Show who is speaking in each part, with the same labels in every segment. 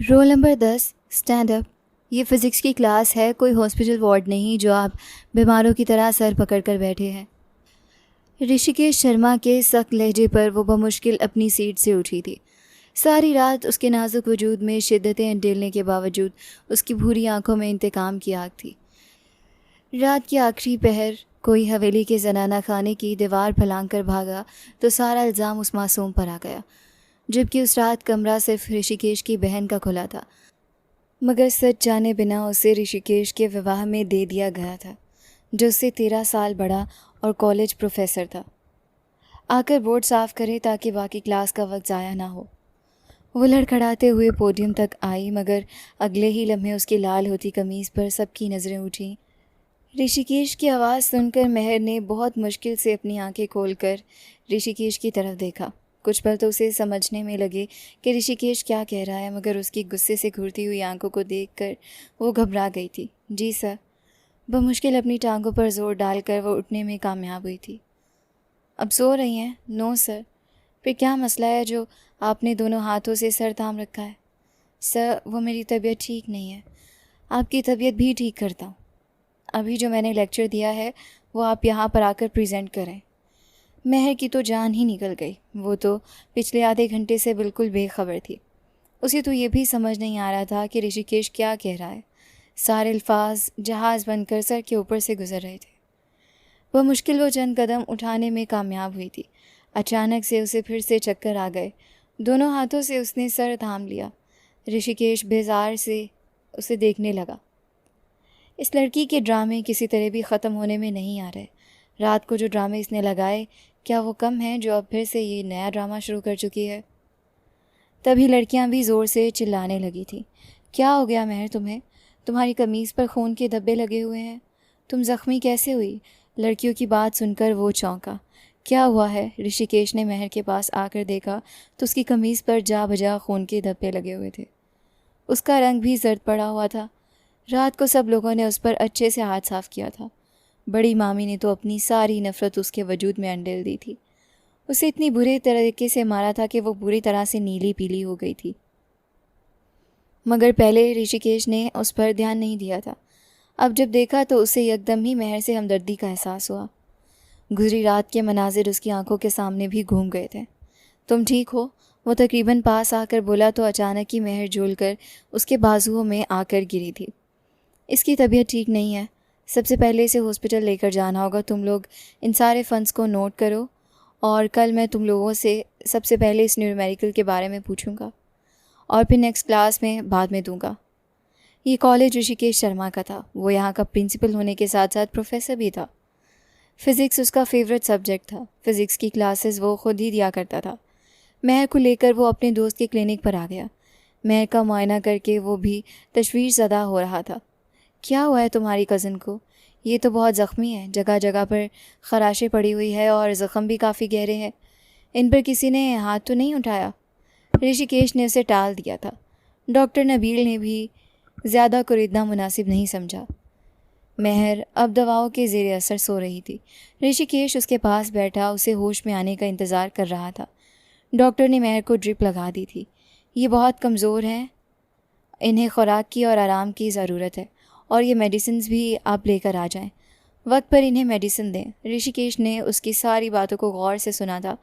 Speaker 1: Roll number 10 stand up. ये physics की class है, कोई हॉस्पिटल वार्ड नहीं जो आप बीमारों की तरह सर पकड़ कर बैठे हैं। ऋषिकेश शर्मा के सख्त लहजे पर वो बमुश्किल अपनी सीट से उठी थी। सारी रात उसके नाजुक वजूद में शिद्दतें अंडेलने के बावजूद उसकी भूरी आंखों में इंतकाम की आग थी। रात की आखिरी पहर कोई हवेली के जनाना खाने की दीवार फलांग कर भागा तो सारा इल्ज़ाम उस मासूम पर आ गया, जबकि उस रात कमरा सिर्फ ऋषिकेश की बहन का खुला था। मगर सच जाने बिना उसे ऋषिकेश के विवाह में दे दिया गया था, जो उससे 13 साल बड़ा और कॉलेज प्रोफेसर था। आकर बोर्ड साफ करे ताकि बाकी क्लास का वक्त ज़ाया ना हो। वो लड़खड़ाते हुए पोडियम तक आई, मगर अगले ही लम्हे उसकी लाल होती कमीज़ पर सबकी नज़रें उठीं। ऋषिकेश की आवाज़ सुनकर महर ने बहुत मुश्किल से अपनी आंखें खोलकर ऋषिकेश की तरफ देखा। कुछ पल तो उसे समझने में लगे कि ऋषिकेश क्या कह रहा है, मगर उसकी गुस्से से घूरती हुई आंखों को देखकर वो घबरा गई थी। जी सर। बमुश्किल अपनी टांगों पर जोर डालकर वो उठने में कामयाब हुई थी। अब सो रही हैं? No sir. फिर क्या मसला है जो आपने दोनों हाथों से सर थाम रखा है? सर, वो मेरी तबीयत ठीक नहीं है। आपकी तबीयत भी ठीक करता हूँ। अभी जो मैंने लेक्चर दिया है वो आप यहाँ पर आकर प्रेजेंट करें। महर की तो जान ही निकल गई। वो तो पिछले आधे घंटे से बिल्कुल बेखबर थी। उसे तो ये भी समझ नहीं आ रहा था कि ऋषिकेश क्या कह रहा है। सारे अल्फाज जहाज़ बनकर सर के ऊपर से गुजर रहे थे। वह मुश्किल वो चंद कदम उठाने में कामयाब हुई थी। अचानक से उसे फिर से चक्कर आ गए। दोनों हाथों से उसने सर थाम लिया। ऋषिकेश बेजार से उसे देखने लगा। इस लड़की के ड्रामे किसी तरह भी ख़त्म होने में नहीं आ रहे। रात को जो ड्रामे इसने लगाए, क्या वो कम है जो अब फिर से ये नया ड्रामा शुरू कर चुकी है? तभी लड़कियां भी ज़ोर से चिल्लाने लगी थीं। क्या हो गया महर तुम्हें? तुम्हारी कमीज़ पर खून के धब्बे लगे हुए हैं। तुम ज़ख्मी कैसे हुई? लड़कियों की बात सुनकर वो चौंका। क्या हुआ है? ऋषिकेश ने महर के पास आकर देखा तो उसकी कमीज़ पर जा बजा खून के धब्बे लगे हुए थे। उसका रंग भी जर्द पड़ा हुआ था। रात को सब लोगों ने उस पर अच्छे से हाथ साफ किया था। बड़ी मामी ने तो अपनी सारी नफ़रत उसके वजूद में अंडेल दी थी। उसे इतनी बुरे तरीके से मारा था कि वो बुरी तरह से नीली पीली हो गई थी। मगर पहले ऋषिकेश ने उस पर ध्यान नहीं दिया था। अब जब देखा तो उसे एकदम ही महर से हमदर्दी का एहसास हुआ। गुजरी रात के मनाजिर उसकी आंखों के सामने भी घूम गए थे। तुम ठीक हो? वो तकरीबन पास आकर बोला तो अचानक ही महर झूलकर उसके बाजुओं में आकर गिरी थी। इसकी तबीयत ठीक नहीं है। सबसे पहले इसे हॉस्पिटल लेकर जाना होगा। तुम लोग इन सारे फंड्स को नोट करो और कल मैं तुम लोगों से सबसे पहले इस न्यूमेरिकल के बारे में पूछूंगा और फिर नेक्स्ट क्लास में बाद में दूंगा। ये कॉलेज ऋषिकेश शर्मा का था। वो यहाँ का प्रिंसिपल होने के साथ साथ प्रोफेसर भी था। फ़िज़िक्स उसका फेवरेट सब्जेक्ट था। फ़िज़िक्स की क्लासेस वो खुद ही दिया करता था। महर को लेकर वो अपने दोस्त के क्लिनिक पर आ गया। महर का मुआयना करके वो भी तशवीश ज़दा हो रहा था। क्या हुआ है तुम्हारी कज़न को? ये तो बहुत ज़ख्मी है। जगह जगह पर ख़राशें पड़ी हुई है और ज़ख़म भी काफ़ी गहरे हैं। इन पर किसी ने हाथ तो नहीं उठाया? ऋषिकेश ने उसे टाल दिया था। डॉक्टर नबील ने भी ज़्यादा कुरीदना मुनासिब नहीं समझा। महर अब दवाओं के ज़ेरे असर सो रही थी। ऋषिकेश उसके पास बैठा उसे होश में आने का इंतज़ार कर रहा था। डॉक्टर ने महर को ड्रिप लगा दी थी। ये बहुत कमज़ोर हैं, इन्हें खुराक की और आराम की ज़रूरत है और ये मेडिसिन्स भी आप लेकर आ जाएं। वक्त पर इन्हें मेडिसिन दें। ऋषिकेश ने उसकी सारी बातों को गौर से सुना था।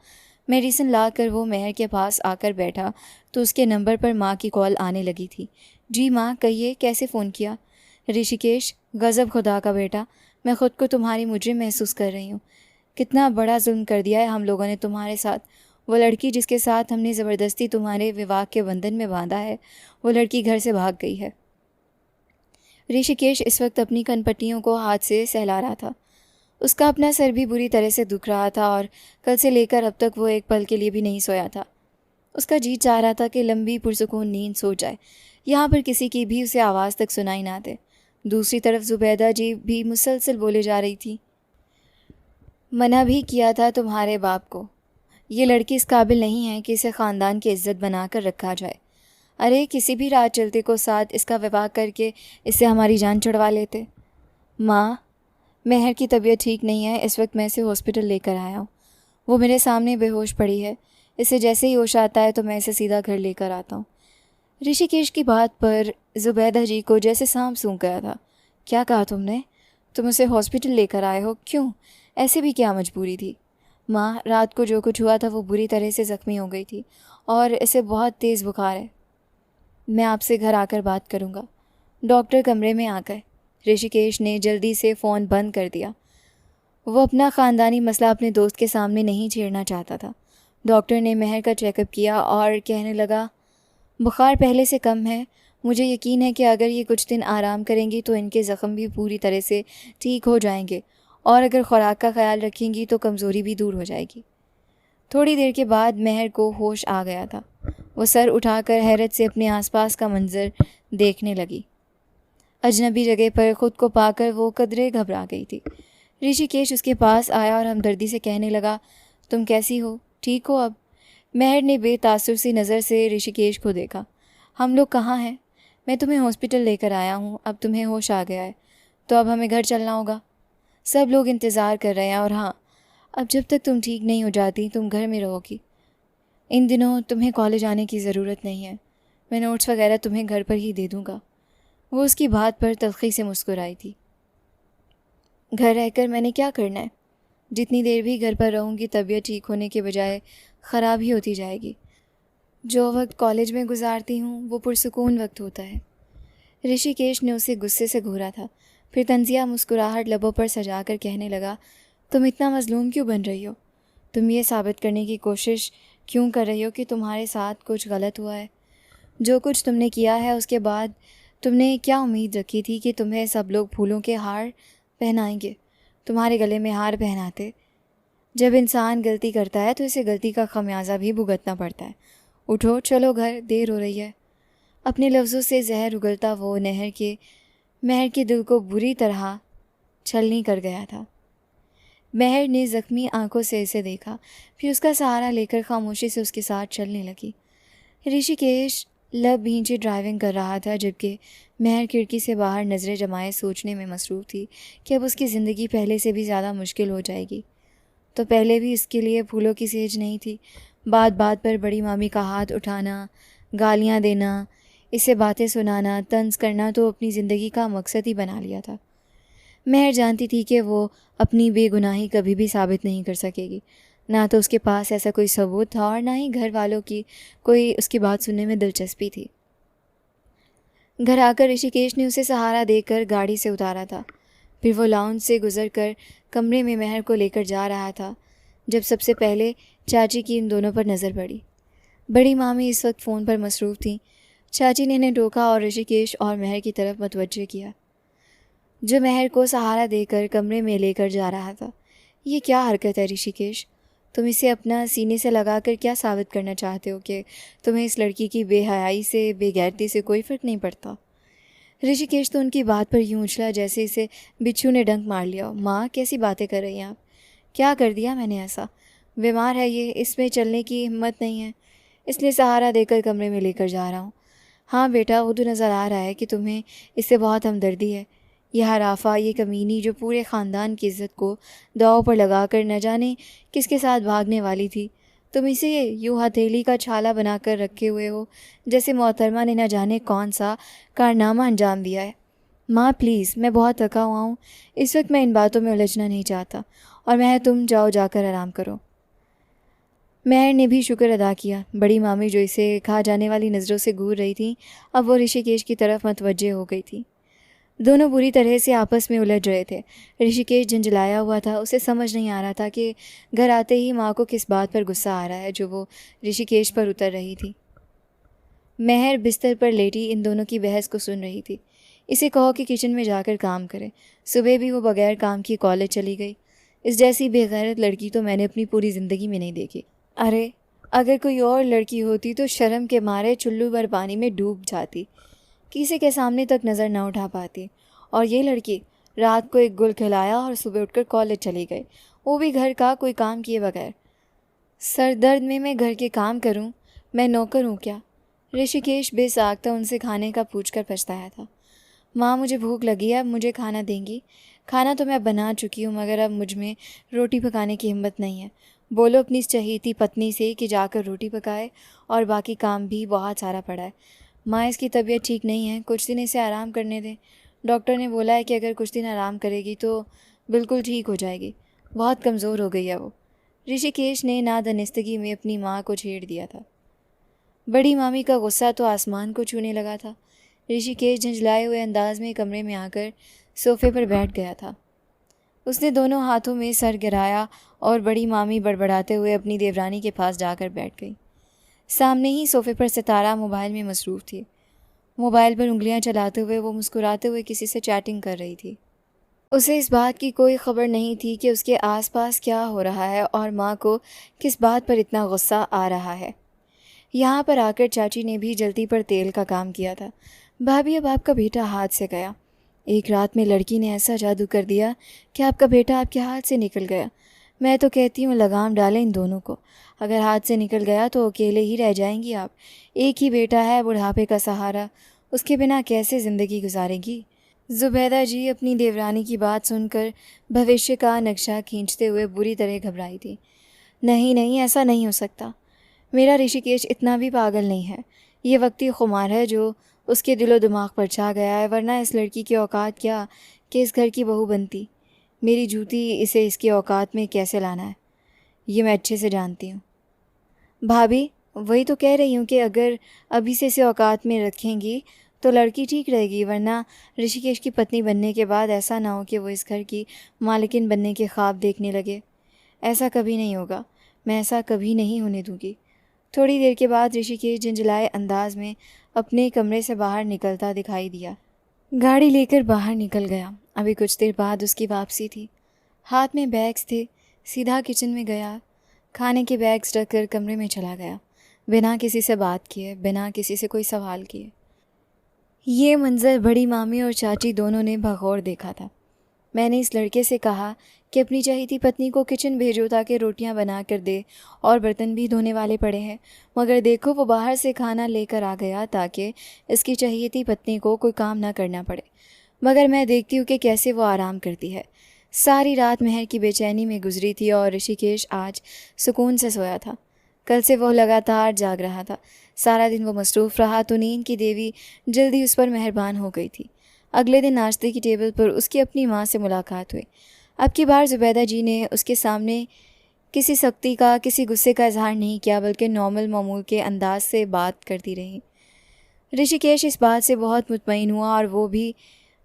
Speaker 1: मेडिसिन लाकर वो महर के पास आकर बैठा तो उसके नंबर पर माँ की कॉल आने लगी थी। जी माँ, कहिए, कैसे फ़ोन किया? ऋषिकेश, गज़ब खुदा का बेटा, मैं ख़ुद को तुम्हारी मुजरिम महसूस कर रही हूँ। कितना बड़ा जुल्म कर दिया है हम लोगों ने तुम्हारे साथ। वो लड़की जिसके साथ हमने ज़बरदस्ती तुम्हारे विवाह के बंधन में बांधा है, वो लड़की घर से भाग गई है। ऋषिकेश इस वक्त अपनी कनपट्टियों को हाथ से सहला रहा था। उसका अपना सर भी बुरी तरह से दुख रहा था और कल से लेकर अब तक वो एक पल के लिए भी नहीं सोया था। उसका जी चाह रहा था कि लंबी पुरसुकून नींद सो जाए, यहाँ पर किसी की भी उसे आवाज़ तक सुनाई ना दे। दूसरी तरफ ज़ुबैदा जी भी मुसलसल बोले जा रही थी। मना भी किया था तुम्हारे बाप को। ये लड़की इस काबिल नहीं है कि इसे ख़ानदान की इज्जत बनाकर रखा जाए। अरे, किसी भी रात चलते को साथ इसका विवाह करके इससे हमारी जान छुड़वा लेते। माँ, महर की तबीयत ठीक नहीं है। इस वक्त मैं इसे हॉस्पिटल लेकर आया हूँ। वो मेरे सामने बेहोश पड़ी है। इसे जैसे ही होश आता है तो मैं इसे सीधा घर लेकर आता हूँ। ऋषिकेश की बात पर ज़ुबैदा जी को जैसे सांप सूंघ गया था। क्या कहा तुमने? तुम उसे हॉस्पिटल लेकर आए हो, क्यों? ऐसे भी क्या मजबूरी थी? माँ, रात को जो कुछ हुआ था वो बुरी तरह से ज़ख्मी हो गई थी और इसे बहुत तेज़ बुखार है। मैं आपसे घर आकर बात करूँगा। डॉक्टर कमरे में आ गए। ऋषिकेश ने जल्दी से फ़ोन बंद कर दिया। वो अपना ख़ानदानी मसला अपने दोस्त के सामने नहीं छेड़ना चाहता था। डॉक्टर ने महर का चेकअप किया और कहने लगा, बुखार पहले से कम है। मुझे यकीन है कि अगर ये कुछ दिन आराम करेंगी तो इनके ज़ख्म भी पूरी तरह से ठीक हो जाएंगे और अगर ख़ुराक का ख्याल रखेंगी तो कमज़ोरी भी दूर हो जाएगी। थोड़ी देर के बाद महर को होश आ गया था। वो सर उठाकर हैरत से अपने आसपास का मंजर देखने लगी। अजनबी जगह पर ख़ुद को पाकर वो कदरे घबरा गई थी। ऋषिकेश उसके पास आया और हमदर्दी से कहने लगा, तुम कैसी हो? ठीक हो अब? महर ने बेतासुर सी नज़र से ऋषिकेश को देखा। हम लोग कहाँ हैं? मैं तुम्हें हॉस्पिटल लेकर आया हूँ। अब तुम्हें होश आ गया है तो अब हमें घर चलना होगा। सब लोग इंतज़ार कर रहे हैं और हाँ, अब जब तक तुम ठीक नहीं हो जाती तुम घर में रहोगी। इन दिनों तुम्हें कॉलेज आने की ज़रूरत नहीं है। मैं नोट्स वगैरह तुम्हें घर पर ही दे दूँगा। वो उसकी बात पर तल्ख़ी से मुस्कुराई थी। घर रहकर मैंने क्या करना है? जितनी देर भी घर पर रहूँगी तबीयत ठीक होने के बजाय ख़राब ही होती जाएगी। जो वक्त कॉलेज में गुजारती हूँ वो पुरसुकून वक्त होता है। ऋषिकेश ने उसे गुस्से से घूरा था। फिर तंजिया मुस्कुराहट लबों पर सजा कर कहने लगा, तुम इतना मज़लूम क्यों बन रही हो? तुम ये साबित करने की कोशिश क्यों कर रही हो कि तुम्हारे साथ कुछ गलत हुआ है? जो कुछ तुमने किया है उसके बाद तुमने क्या उम्मीद रखी थी कि तुम्हें सब लोग फूलों के हार पहनाएंगे, तुम्हारे गले में हार पहनाते? जब इंसान गलती करता है तो इसे गलती का खमियाजा भी भुगतना पड़ता है। उठो, चलो घर, देर हो रही है। अपने लफ्ज़ों से जहर उगलता वो महर के दिल को बुरी तरह छलनी कर गया था। महर ने ज़ख्मी आंखों से इसे देखा, फिर उसका सहारा लेकर खामोशी से उसके साथ चलने लगी। ऋषिकेश लब भींचे ड्राइविंग कर रहा था जबकि महर खिड़की से बाहर नज़रें जमाए सोचने में मसरूफ़ थी कि अब उसकी ज़िंदगी पहले से भी ज़्यादा मुश्किल हो जाएगी। तो पहले भी इसके लिए फूलों की सेज नहीं थी। बात बात पर बड़ी मामी का हाथ उठाना, गालियाँ देना, इसे बातें सुनाना, तंज करना तो अपनी ज़िंदगी का मकसद ही बना लिया था। महर जानती थी कि वो अपनी बेगुनाही कभी भी साबित नहीं कर सकेगी। ना तो उसके पास ऐसा कोई सबूत था और ना ही घर वालों की कोई उसकी बात सुनने में दिलचस्पी थी। घर आकर ऋषिकेश ने उसे सहारा देकर गाड़ी से उतारा था। फिर वो लाउंज से गुजरकर कमरे में महर को लेकर जा रहा था जब सबसे पहले चाची की इन दोनों पर नज़र पड़ी। बड़ी मामी इस वक्त फ़ोन पर मसरूफ़ थीं। चाची ने इन्हें टोका और ऋषिकेश और महर की तरफ मतवज्जे किया, जो महर को सहारा देकर कमरे में लेकर जा रहा था। ये क्या हरकत है ऋषिकेश? तुम इसे अपना सीने से लगाकर क्या साबित करना चाहते हो कि तुम्हें इस लड़की की बेहयाई से, बेगैरती से कोई फ़र्क नहीं पड़ता? ऋषिकेश तो उनकी बात पर यूं उछला जैसे इसे बिच्छू ने डंक मार लिया हो। माँ, कैसी बातें कर रही हैं आप? क्या कर दिया मैंने ऐसा? बीमार है ये, इसमें चलने की हिम्मत नहीं है, इसलिए सहारा देकर कमरे में लेकर जा रहा हूँ। हाँ बेटा, वो तो नज़र आ रहा है कि तुम्हें इससे बहुत हमदर्दी है। यह हराफा, ये कमीनी जो पूरे ख़ानदान की इज़्ज़त को दांव पर लगा कर न जाने किसके साथ भागने वाली थी, तुम इसे यूँ हथेली का छाला बनाकर रखे हुए हो जैसे मोहतरमा ने न जाने कौन सा कारनामा अंजाम दिया है। माँ प्लीज़, मैं बहुत थका हुआ हूँ, इस वक्त मैं इन बातों में उलझना नहीं चाहता और तुम जाओ, जाकर आराम करो। महर ने भी शुक्र अदा किया। बड़ी मामी जो इसे खा जाने वाली नज़रों से घूर रही थी, अब वो ऋषिकेश की तरफ मतवज्जे हो गई थी। दोनों बुरी तरह से आपस में उलझ रहे थे। ऋषिकेश झंझलाया हुआ था। उसे समझ नहीं आ रहा था कि घर आते ही माँ को किस बात पर गुस्सा आ रहा है जो वो ऋषिकेश पर उतर रही थी। महर बिस्तर पर लेटी इन दोनों की बहस को सुन रही थी। इसे कहो कि किचन में जाकर काम करे। सुबह भी वो बगैर काम की कॉलेज चली गई। इस जैसी बेगैरत लड़की तो मैंने अपनी पूरी ज़िंदगी में नहीं देखी। अरे, अगर कोई और लड़की होती तो शर्म के मारे चुल्लू भर पानी में डूब जाती, किसी के सामने तक नज़र न उठा पाती। और ये लड़की रात को एक गुल खिलाया और सुबह उठकर कॉलेज चली गई, वो भी घर का कोई काम किए बगैर। सर दर्द में मैं घर के काम करूं? मैं नौकर हूं क्या? ऋषिकेश बेसाख्ता उनसे खाने का पूछकर पछताया था। माँ, मुझे भूख लगी है, अब मुझे खाना देंगी? खाना तो मैं बना चुकी हूँ मगर अब मुझ में रोटी पकाने की हिम्मत नहीं है। बोलो अपनी इस चहेती पत्नी से कि जाकर रोटी पकाए, और बाकी काम भी बहुत सारा पड़ा है। माँ, इसकी तबीयत ठीक नहीं है, कुछ दिन इसे आराम करने दें। डॉक्टर ने बोला है कि अगर कुछ दिन आराम करेगी तो बिल्कुल ठीक हो जाएगी। बहुत कमज़ोर हो गई है वो। ऋषिकेश ने नादनिस्तगी में अपनी माँ को छेड़ दिया था। बड़ी मामी का गुस्सा तो आसमान को छूने लगा था। ऋषिकेश झंझलाए हुए अंदाज में कमरे में आकर सोफे पर बैठ गया था। उसने दोनों हाथों में सर गिराया और बड़ी मामी बड़बड़ाते हुए अपनी देवरानी के पास जाकर बैठ गई। सामने ही सोफे पर सितारा मोबाइल में मसरूफ़ थी। मोबाइल पर उंगलियां चलाते हुए वो मुस्कुराते हुए किसी से चैटिंग कर रही थी। उसे इस बात की कोई खबर नहीं थी कि उसके आसपास क्या हो रहा है और माँ को किस बात पर इतना गुस्सा आ रहा है। यहाँ पर आकर चाची ने भी जल्दी पर तेल का काम किया था। भाभी, अब आपका बेटा हाथ से गया। एक रात में लड़की ने ऐसा जादू कर दिया कि आपका बेटा आपके हाथ से निकल गया। मैं तो कहती हूँ लगाम डालें इन दोनों को। अगर हाथ से निकल गया तो अकेले ही रह जाएंगी आप। एक ही बेटा है, बुढ़ापे का सहारा, उसके बिना कैसे ज़िंदगी गुजारेगी। ज़ुबैदा जी अपनी देवरानी की बात सुनकर भविष्य का नक्शा खींचते हुए बुरी तरह घबराई थी। नहीं नहीं, ऐसा नहीं हो सकता। मेरा ऋषिकेश इतना भी पागल नहीं है। ये वक्ती खुमार है जो उसके दिलो दिमाग पर छा गया है, वरना इस लड़की की औकात क्या कि इस घर की बहू बनती। मेरी जूती इसे इसकी औकात में कैसे लाना है, ये मैं अच्छे से जानती हूँ। भाभी, वही तो कह रही हूँ कि अगर अभी से इसे औकात में रखेंगी तो लड़की ठीक रहेगी, वरना ऋषिकेश की पत्नी बनने के बाद ऐसा ना हो कि वो इस घर की मालकिन बनने के ख्वाब देखने लगे। ऐसा कभी नहीं होगा, मैं ऐसा कभी नहीं होने दूँगी। थोड़ी देर के बाद ऋषिकेश झंझलाए अंदाज में अपने कमरे से बाहर निकलता दिखाई दिया। गाड़ी लेकर बाहर निकल गया। अभी कुछ देर बाद उसकी वापसी थी। हाथ में बैग्स थे। सीधा किचन में गया, खाने के बैग्स रखकर कमरे में चला गया, बिना किसी से बात किए, बिना किसी से कोई सवाल किए। ये मंज़र बड़ी मामी और चाची दोनों ने भगौर देखा था। मैंने इस लड़के से कहा कि अपनी चहेती पत्नी को किचन भेजो ताकि रोटियां बना कर दे और बर्तन भी धोने वाले पड़े हैं, मगर देखो वो बाहर से खाना लेकर आ गया ताकि इसकी चहेती पत्नी को कोई काम ना करना पड़े। मगर मैं देखती हूँ कि कैसे वो आराम करती है। सारी रात महर की बेचैनी में गुजरी थी और ऋषिकेश आज सुकून से सोया था। कल से वो लगातार जाग रहा था। सारा दिन वो मसरूफ़ रहा तो नींद की देवी जल्दी उस पर मेहरबान हो गई थी। अगले दिन नाश्ते की टेबल पर उसकी अपनी माँ से मुलाकात हुई। अब की बार ज़ुबैदा जी ने उसके सामने किसी सख्ती का, किसी गुस्से का इजहार नहीं किया, बल्कि नॉर्मल मामूल के अंदाज से बात करती रही। ऋषिकेश इस बात से बहुत मुतमईन हुआ और वो भी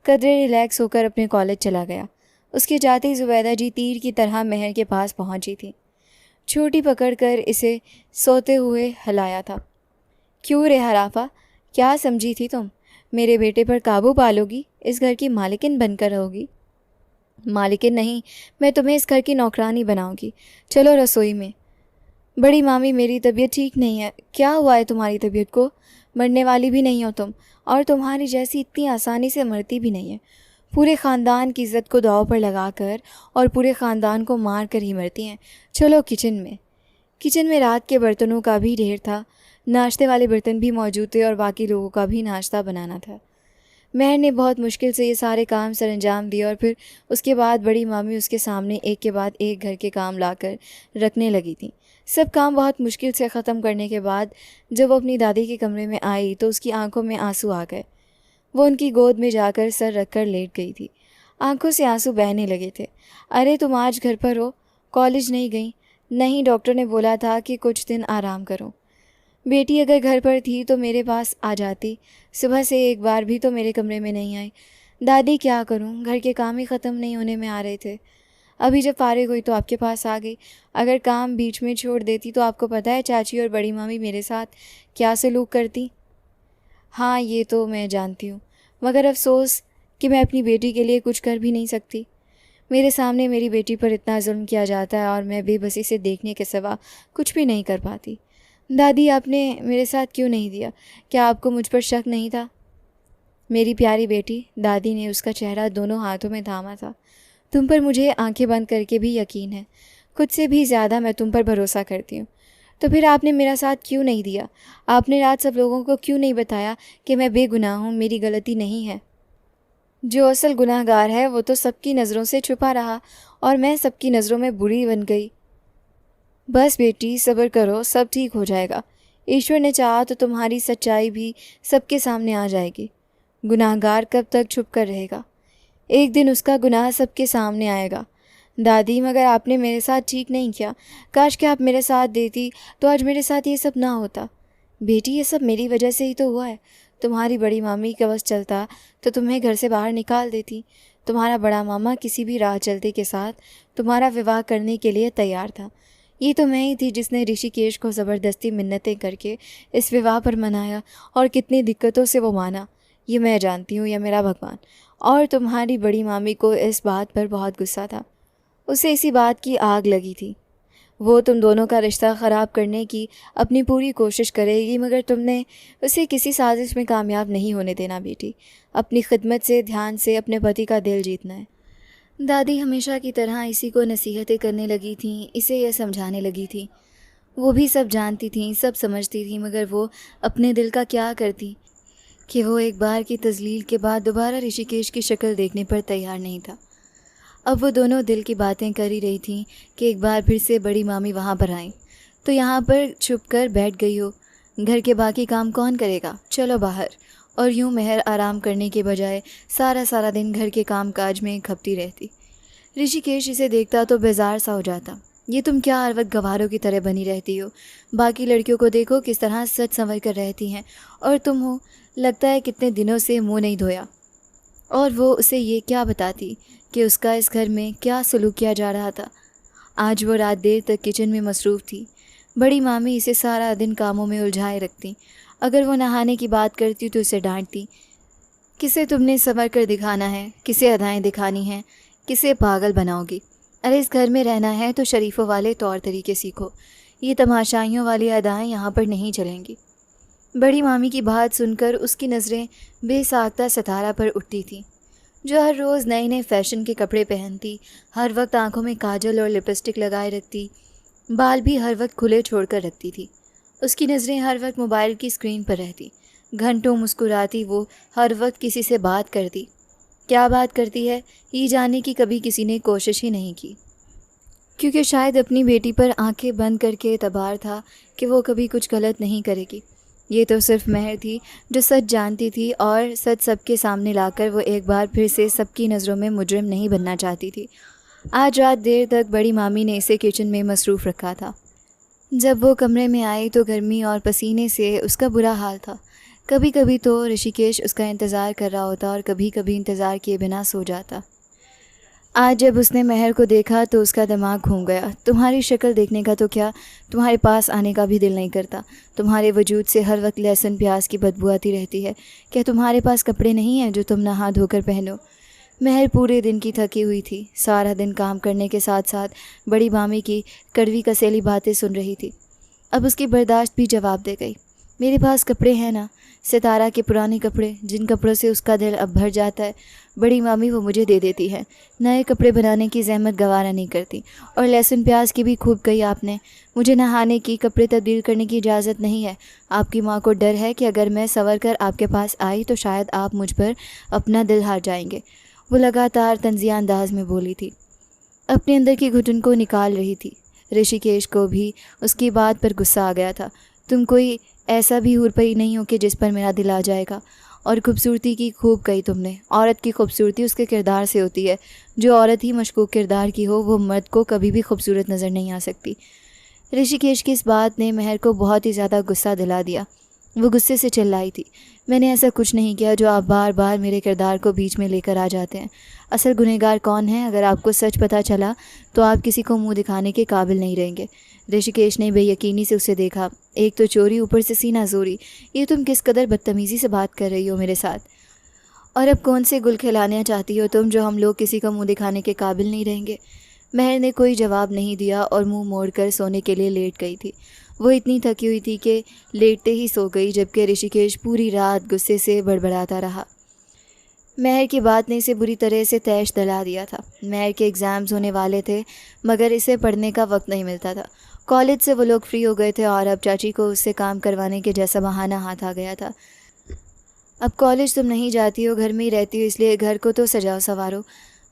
Speaker 1: कदरे रिलैक्स होकर अपने कॉलेज चला गया। उसके जाते ही ज़ुबैदा जी तीर की तरह महर के पास पहुंची थी। छोटी पकड़कर इसे सोते हुए हिलाया था। क्यों रे हराफा, क्या समझी थी तुम? मेरे बेटे पर काबू पालोगी, इस घर की मालिकिन बनकर रहोगी? मालिकिन नहीं, मैं तुम्हें इस घर की नौकरानी बनाऊंगी। चलो रसोई में। बड़ी मामी, मेरी तबीयत ठीक नहीं है। क्या हुआ है तुम्हारी तबीयत को? मरने वाली भी नहीं हो तुम, और तुम्हारी जैसी इतनी आसानी से मरती भी नहीं है। पूरे ख़ानदान की इज़्ज़त को दांव पर लगाकर और पूरे ख़ानदान को मार कर ही मरती हैं। चलो किचन में। किचन में रात के बर्तनों का भी ढेर था। नाश्ते वाले बर्तन भी मौजूद थे और बाकी लोगों का भी नाश्ता बनाना था। महर ने बहुत मुश्किल से ये सारे काम सरअंजाम दिए और फिर उसके बाद बड़ी मामी उसके सामने एक के बाद एक घर के काम लाकर रखने लगी थी। सब काम बहुत मुश्किल से ख़त्म करने के बाद जब वो अपनी दादी के कमरे में आई तो उसकी आंखों में आंसू आ गए। वो उनकी गोद में जाकर सर रखकर लेट गई थी। आंखों से आंसू बहने लगे थे। अरे तुम आज घर पर हो, कॉलेज नहीं गई? नहीं, डॉक्टर ने बोला था कि कुछ दिन आराम करो। बेटी, अगर घर पर थी तो मेरे पास आ जाती। सुबह से एक बार भी तो मेरे कमरे में नहीं आई। दादी, क्या करूं, घर के काम ही ख़त्म नहीं होने में आ रहे थे। अभी जब फारिग हुई तो आपके पास आ गई। अगर काम बीच में छोड़ देती तो आपको पता है चाची और बड़ी मामी मेरे साथ क्या सलूक करती। हाँ, ये तो मैं जानती हूँ, मगर अफसोस कि मैं अपनी बेटी के लिए कुछ कर भी नहीं सकती। मेरे सामने मेरी बेटी पर इतना जुल्म किया जाता है और मैं बेबसी से देखने के सिवा कुछ भी नहीं कर पाती। दादी, आपने मेरे साथ क्यों नहीं दिया? क्या आपको मुझ पर शक नहीं था? मेरी प्यारी बेटी, दादी ने उसका चेहरा दोनों हाथों में थामा था। तुम पर मुझे आंखें बंद करके भी यकीन है। खुद से भी ज़्यादा मैं तुम पर भरोसा करती हूँ। तो फिर आपने मेरा साथ क्यों नहीं दिया? आपने रात सब लोगों को क्यों नहीं बताया कि मैं बेगुनाह हूँ, मेरी गलती नहीं है? जो असल गुनाहगार है वो तो सबकी नज़रों से छुपा रहा और मैं सबकी नज़रों में बुरी बन गई। बस बेटी, सब्र करो, सब ठीक हो जाएगा। ईश्वर ने चाहा तो तुम्हारी सच्चाई भी सबके सामने आ जाएगी। गुनाहगार कब तक छुप कर रहेगा? एक दिन उसका गुनाह सबके सामने आएगा। दादी, मगर आपने मेरे साथ ठीक नहीं किया। काश कि आप मेरे साथ देती तो आज मेरे साथ ये सब ना होता। बेटी, ये सब मेरी वजह से ही तो हुआ है। तुम्हारी बड़ी मामी का बस चलता तो तुम्हें घर से बाहर निकाल देती। तुम्हारा बड़ा मामा किसी भी राह चलते के साथ तुम्हारा विवाह करने के लिए तैयार था। ये तो मैं ही थी जिसने ऋषिकेश को ज़बरदस्ती मिन्नतें करके इस विवाह पर मनाया, और कितनी दिक्कतों से वो माना ये मैं जानती हूँ, या मेरा भगवान। और तुम्हारी बड़ी मामी को इस बात पर बहुत गुस्सा था। उसे इसी बात की आग लगी थी। वो तुम दोनों का रिश्ता ख़राब करने की अपनी पूरी कोशिश करेगी, मगर तुमने उसे किसी साजिश में कामयाब नहीं होने देना बेटी। अपनी खिदमत से, ध्यान से अपने पति का दिल जीतना है। दादी हमेशा की तरह इसी को नसीहतें करने लगी थीं, इसे यह समझाने लगी थी। वो भी सब जानती थी, सब समझती थी, मगर वो अपने दिल का क्या करती कि वो एक बार की तजलील के बाद दोबारा ऋषिकेश की शक्ल देखने पर तैयार नहीं था। अब वो दोनों दिल की बातें कर ही रही थीं कि एक बार फिर से बड़ी मामी वहाँ पर आईं तो यहाँ पर छुप कर बैठ गई हो। घर के बाकी काम कौन करेगा, चलो बाहर। और यूँ मेहर आराम करने के बजाय सारा सारा दिन घर के काम काज में खपती रहती। ऋषिकेश इसे देखता तो बेजार सा हो जाता। ये तुम क्या हर वक्त गवारों की तरह बनी रहती हो? बाकी लड़कियों को देखो किस तरह सच संवर कर रहती हैं, और तुम हो, लगता है कितने दिनों से मुँह नहीं धोया। और वो उसे ये क्या बताती कि उसका इस घर में क्या सलूक किया जा रहा था। आज वो रात देर तक किचन में मसरूफ़ थी। बड़ी मामी इसे सारा दिन कामों में उलझाए रखती। अगर वो नहाने की बात करती तो उसे डांटती। किसे तुमने संवर कर दिखाना है, किसे अदाएं दिखानी हैं, किसे पागल बनाओगी? अरे इस घर में रहना है तो शरीफों वाले तौर तरीके सीखो। ये तमाशाइयों वाली अदाएं यहाँ पर नहीं चलेंगी। बड़ी मामी की बात सुनकर उसकी नज़रें बेसाख्ता सितारा पर उठती थीं, जो हर रोज़ नए नए फैशन के कपड़े पहनती, हर वक्त आंखों में काजल और लिपस्टिक लगाए रखती, बाल भी हर वक्त खुले छोड़कर रखती थी। उसकी नज़रें हर वक्त मोबाइल की स्क्रीन पर रहती। घंटों मुस्कुराती वो, हर वक्त किसी से बात करती। क्या बात करती है ये जानने की कभी किसी ने कोशिश ही नहीं की, क्योंकि शायद अपनी बेटी पर आंखें बंद करके एतबार था कि वो कभी कुछ गलत नहीं करेगी। ये तो सिर्फ महर थी जो सच जानती थी, और सच सबके सामने लाकर वो एक बार फिर से सबकी नज़रों में मुजरिम नहीं बनना चाहती थी। आज रात देर तक बड़ी मामी ने इसे किचन में मसरूफ़ रखा था। जब वो कमरे में आई तो गर्मी और पसीने से उसका बुरा हाल था। कभी कभी तो ऋषिकेश उसका इंतज़ार कर रहा होता और कभी कभी इंतज़ार किए बिना सो जाता। आज जब उसने महर को देखा तो उसका दिमाग घूम गया। तुम्हारी शक्ल देखने का तो क्या, तुम्हारे पास आने का भी दिल नहीं करता। तुम्हारे वजूद से हर वक्त लहसुन प्याज की बदबू आती रहती है। क्या तुम्हारे पास कपड़े नहीं हैं जो तुम नहा धोकर पहनो? महर पूरे दिन की थकी हुई थी। सारा दिन काम करने के साथ साथ बड़ी मामी की कड़वी कसेली बातें सुन रही थी। अब उसकी बर्दाश्त भी जवाब दे गई। मेरे पास कपड़े हैं ना, सितारा के पुराने कपड़े, जिन कपड़ों से उसका दिल अब भर जाता है। बड़ी मामी वो मुझे दे देती है। नए कपड़े बनाने की जहमत गवारा नहीं करती। और लहसुन प्याज की भी खूब कही आपने। मुझे नहाने की, कपड़े तब्दील करने की इजाज़त नहीं है। आपकी माँ को डर है कि अगर मैं संवर कर आपके पास आई तो शायद आप मुझ पर अपना दिल हार जाएंगे। वो लगातार तंजिया अंदाज में बोली थी, अपने अंदर की घुटन को निकाल रही थी। ऋषिकेश को भी उसकी बात पर गुस्सा आ गया था। तुम कोई ऐसा भी हूरपई नहीं हो कि जिस पर मेरा दिल आ जाएगा। और खूबसूरती की खूब कही तुमने। औरत की खूबसूरती उसके किरदार से होती है। जो औरत ही मशकूक किरदार की हो वो मर्द को कभी भी खूबसूरत नज़र नहीं आ सकती। ऋषिकेश की इस बात ने महर को बहुत ही ज़्यादा गुस्सा दिला दिया। वो गुस्से से चिल्लाई थी, मैंने ऐसा कुछ नहीं किया जो आप बार बार मेरे किरदार को बीच में लेकर आ जाते हैं। असल गुनहगार कौन है? अगर आपको सच पता चला तो आप किसी को मुंह दिखाने के काबिल नहीं रहेंगे। ऋषिकेश ने बेयकीनी से उसे देखा। एक तो चोरी, ऊपर से सीना जोरी। ये तुम किस कदर बदतमीज़ी से बात कर रही हो मेरे साथ। और अब कौन से गुल खिलाना चाहती हो तुम जो हम लोग किसी को मुंह दिखाने के काबिल नहीं रहेंगे? महर ने कोई जवाब नहीं दिया और मुंह मोड़कर सोने के लिए लेट गई थी। वो इतनी थकी हुई थी कि लेटते ही सो गई, जबकि ऋषिकेश पूरी रात गुस्से से बड़बड़ाता रहा। महर की बात ने इसे बुरी तरह से तैश दिला दिया था। महर के एग्ज़ाम्स होने वाले थे, मगर इसे पढ़ने का वक्त नहीं मिलता था। कॉलेज से वो लोग फ्री हो गए थे और अब चाची को उससे काम करवाने के जैसा बहाना हाथ आ गया था। अब कॉलेज तुम नहीं जाती हो, घर में ही रहती हो, इसलिए घर को तो सजाओ संवारो।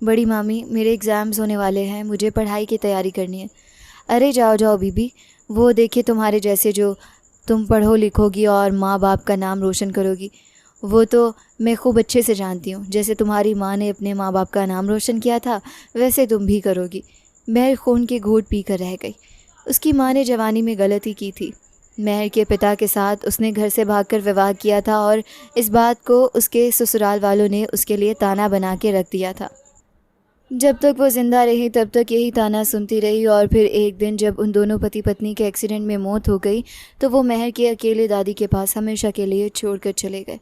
Speaker 1: बड़ी मामी, मेरे एग्ज़ाम्स होने वाले हैं, मुझे पढ़ाई की तैयारी करनी है। अरे जाओ जाओ बीबी, वो देखे तुम्हारे जैसे जो तुम पढ़ो लिखोगी और माँ बाप का नाम रोशन करोगी। वो तो मैं खूब अच्छे से जानती हूँ, जैसे तुम्हारी माँ ने अपने माँ बाप का नाम रोशन किया था वैसे तुम भी करोगी। महर खून के घूंट पी कर रह गई। उसकी माँ ने जवानी में गलती की थी। महर के पिता के साथ उसने घर से भागकर विवाह किया था और इस बात को उसके ससुराल वालों ने उसके लिए ताना बना के रख दिया था। जब तक वो ज़िंदा रही तब तक यही ताना सुनती रही और फिर एक दिन जब उन दोनों पति पत्नी के एक्सीडेंट में मौत हो गई तो वो महर के अकेले दादी के पास हमेशा के लिए छोड़कर चले गए।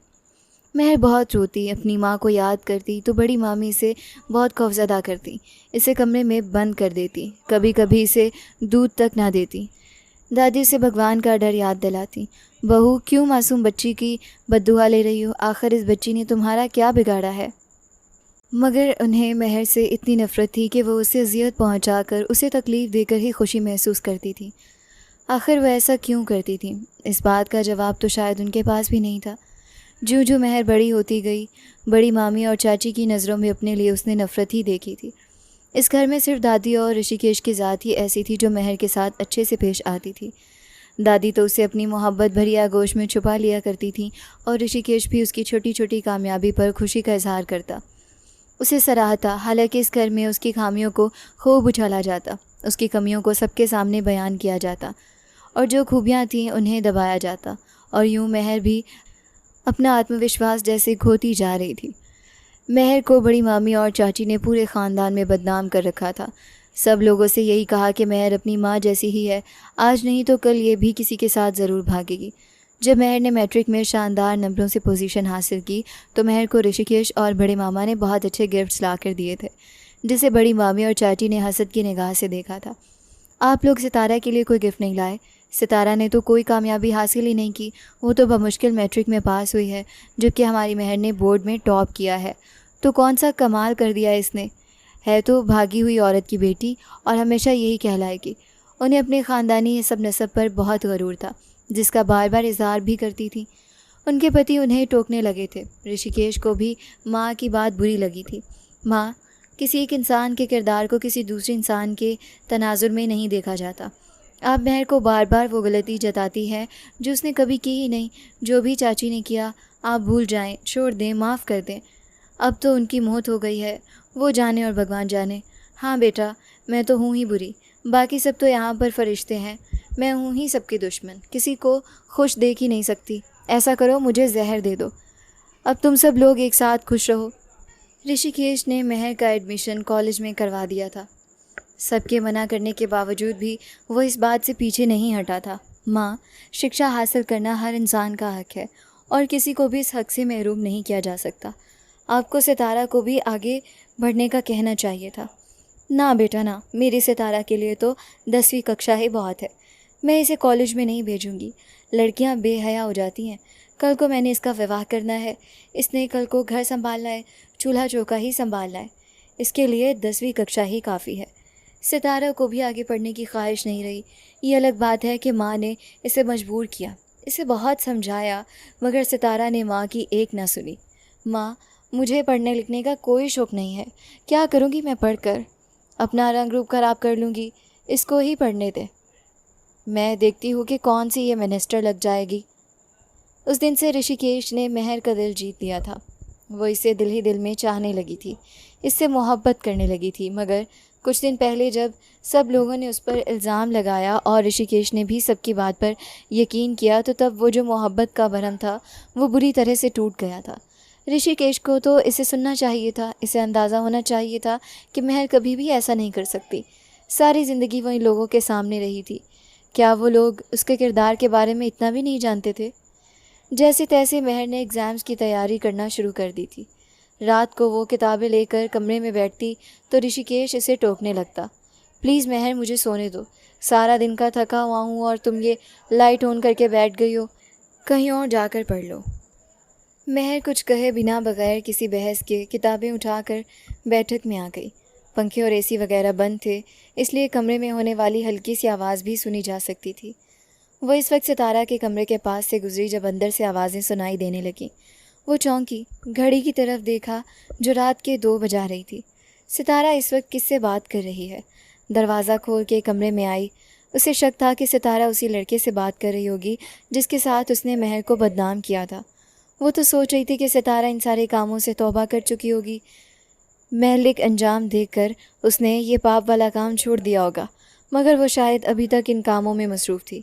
Speaker 1: महर बहुत रोती, अपनी माँ को याद करती तो बड़ी मामी इसे बहुत खौफज़दा करती, इसे कमरे में बंद कर देती, कभी कभी इसे दूध तक ना देती। दादी उसे भगवान का डर याद दिलाती। बहू, क्यों मासूम बच्ची की बद्दुआ ले रही हो? आखिर इस बच्ची ने तुम्हारा क्या बिगाड़ा है? मगर उन्हें महर से इतनी नफ़रत थी कि वो उसे अजियत पहुंचाकर, उसे तकलीफ़ देकर ही खुशी महसूस करती थी। आखिर वह ऐसा क्यों करती थी? इस बात का जवाब तो शायद उनके पास भी नहीं था। ज्यों ज्यों महर बड़ी होती गई, बड़ी मामी और चाची की नज़रों में अपने लिए उसने नफ़रत ही देखी थी। इस घर में सिर्फ दादी और ऋषिकेश की ज़ात ही ऐसी थी जो महर के साथ अच्छे से पेश आती थी। दादी तो उसे अपनी मोहब्बत भरी आगोश में छुपा लिया करती थी और ऋषिकेश भी उसकी छोटी छोटी कामयाबी पर खुशी का इजहार करता, उसे सराहता। हालांकि इस घर में उसकी खामियों को खूब उछाला जाता, उसकी कमियों को सबके सामने बयान किया जाता और जो खूबियाँ थीं उन्हें दबाया जाता। और यूँ महर भी अपना आत्मविश्वास जैसे खोती जा रही थी। महर को बड़ी मामी और चाची ने पूरे ख़ानदान में बदनाम कर रखा था। सब लोगों से यही कहा कि महर अपनी माँ जैसी ही है, आज नहीं तो कल ये भी किसी के साथ ज़रूर भागेगी। जब महर ने मैट्रिक में शानदार नंबरों से पोजीशन हासिल की तो महर को ऋषिकेश और बड़े मामा ने बहुत अच्छे गिफ्ट्स ला कर दिए थे, जिसे बड़ी मामी और चाची ने हसद की निगाह से देखा था। आप लोग सितारा के लिए कोई गिफ्ट नहीं लाए? सितारा ने तो कोई कामयाबी हासिल ही नहीं की, वो तो बमुश्किल मैट्रिक में पास हुई है, जबकि हमारी महर ने बोर्ड में टॉप किया है। तो कौन सा कमाल कर दिया इसने? है तो भागी हुई औरत की बेटी और हमेशा यही कहलाएगी। उन्हें अपने ख़ानदानी ये सब नस्ब पर बहुत गरूर था, जिसका बार बार इजहार भी करती थी। उनके पति उन्हें टोकने लगे थे। ऋषिकेश को भी माँ की बात बुरी लगी थी। माँ, किसी एक इंसान के किरदार को किसी दूसरे इंसान के तनाजुर में नहीं देखा जाता। आप महर को बार बार वो गलती जताती है जो उसने कभी की ही नहीं। जो भी चाची ने किया आप भूल जाएं, छोड़ दें, माफ़ कर दें। अब तो उनकी मौत हो गई है, वो जाने और भगवान जाने। हाँ बेटा, मैं तो हूँ ही बुरी, बाकी सब तो यहाँ पर फरिश्ते हैं। मैं हूँ ही सबकी दुश्मन, किसी को खुश देख ही नहीं सकती। ऐसा करो, मुझे जहर दे दो, अब तुम सब लोग एक साथ खुश रहो। ऋषिकेश ने महर का एडमिशन कॉलेज में करवा दिया था। सबके मना करने के बावजूद भी वो इस बात से पीछे नहीं हटा था। माँ, शिक्षा हासिल करना हर इंसान का हक है और किसी को भी इस हक से महरूम नहीं किया जा सकता। आपको सितारा को भी आगे बढ़ने का कहना चाहिए था। ना बेटा ना, मेरी सितारा के लिए तो 10वीं कक्षा ही बहुत है। मैं इसे कॉलेज में नहीं भेजूंगी। लड़कियां बेहया हो जाती हैं। कल को मैंने इसका विवाह करना है, इसने कल को घर संभालना है, चूल्हा चौका ही संभालना है। इसके लिए 10वीं कक्षा ही काफ़ी है। सितारा को भी आगे पढ़ने की ख्वाहिश नहीं रही। ये अलग बात है कि माँ ने इसे मजबूर किया, इसे बहुत समझाया, मगर सितारा ने माँ की एक ना सुनी। माँ, मुझे पढ़ने लिखने का कोई शौक़ नहीं है। क्या करूँगी मैं पढ़कर? अपना रंग रूप खराब कर लूँगी, इसको ही पढ़ने दे। मैं देखती हूँ कि कौन सी ये मिनिस्टर लग जाएगी। उस दिन से ऋषिकेश ने महर का दिल जीत लिया था। वो इसे दिल ही दिल में चाहने लगी थी, इससे मोहब्बत करने लगी थी। मगर कुछ दिन पहले जब सब लोगों ने उस पर इल्ज़ाम लगाया और ऋषिकेश ने भी सबकी बात पर यकीन किया, तो तब वो जो मोहब्बत का भरम था वो बुरी तरह से टूट गया था। ऋषिकेश को तो इसे सुनना चाहिए था, इसे अंदाज़ा होना चाहिए था कि महर कभी भी ऐसा नहीं कर सकती। सारी ज़िंदगी वो इन लोगों के सामने रही थी। क्या वो लोग उसके किरदार के बारे में इतना भी नहीं जानते थे? जैसे तैसे महर ने एग्ज़ाम्स की तैयारी करना शुरू कर दी थी। रात को वो किताबें लेकर कमरे में बैठती तो ऋषिकेश इसे टोकने लगता। प्लीज़ महर, मुझे सोने दो, सारा दिन का थका हुआ हूँ और तुम ये लाइट ऑन करके बैठ गई हो, कहीं और जाकर पढ़ लो। महर कुछ कहे बिना बगैर किसी बहस के किताबें उठाकर बैठक में आ गई। पंखे और एसी वगैरह बंद थे, इसलिए कमरे में होने वाली हल्की सी आवाज़ भी सुनी जा सकती थी। वो इस वक्त सितारा के कमरे के पास से गुजरी जब अंदर से आवाज़ें सुनाई देने लगीं। वो चौंकी, घड़ी की तरफ देखा जो रात के 2 बजा रही थी। सितारा इस वक्त किससे बात कर रही है? दरवाज़ा खोल के कमरे में आई। उसे शक था कि सितारा उसी लड़के से बात कर रही होगी जिसके साथ उसने महर को बदनाम किया था। वो तो सोच रही थी कि सितारा इन सारे कामों से तौबा कर चुकी होगी। महलिक अंजाम देखकर उसने ये पाप वाला काम छोड़ दिया होगा, मगर वो शायद अभी तक इन कामों में मसरूफ़ थी।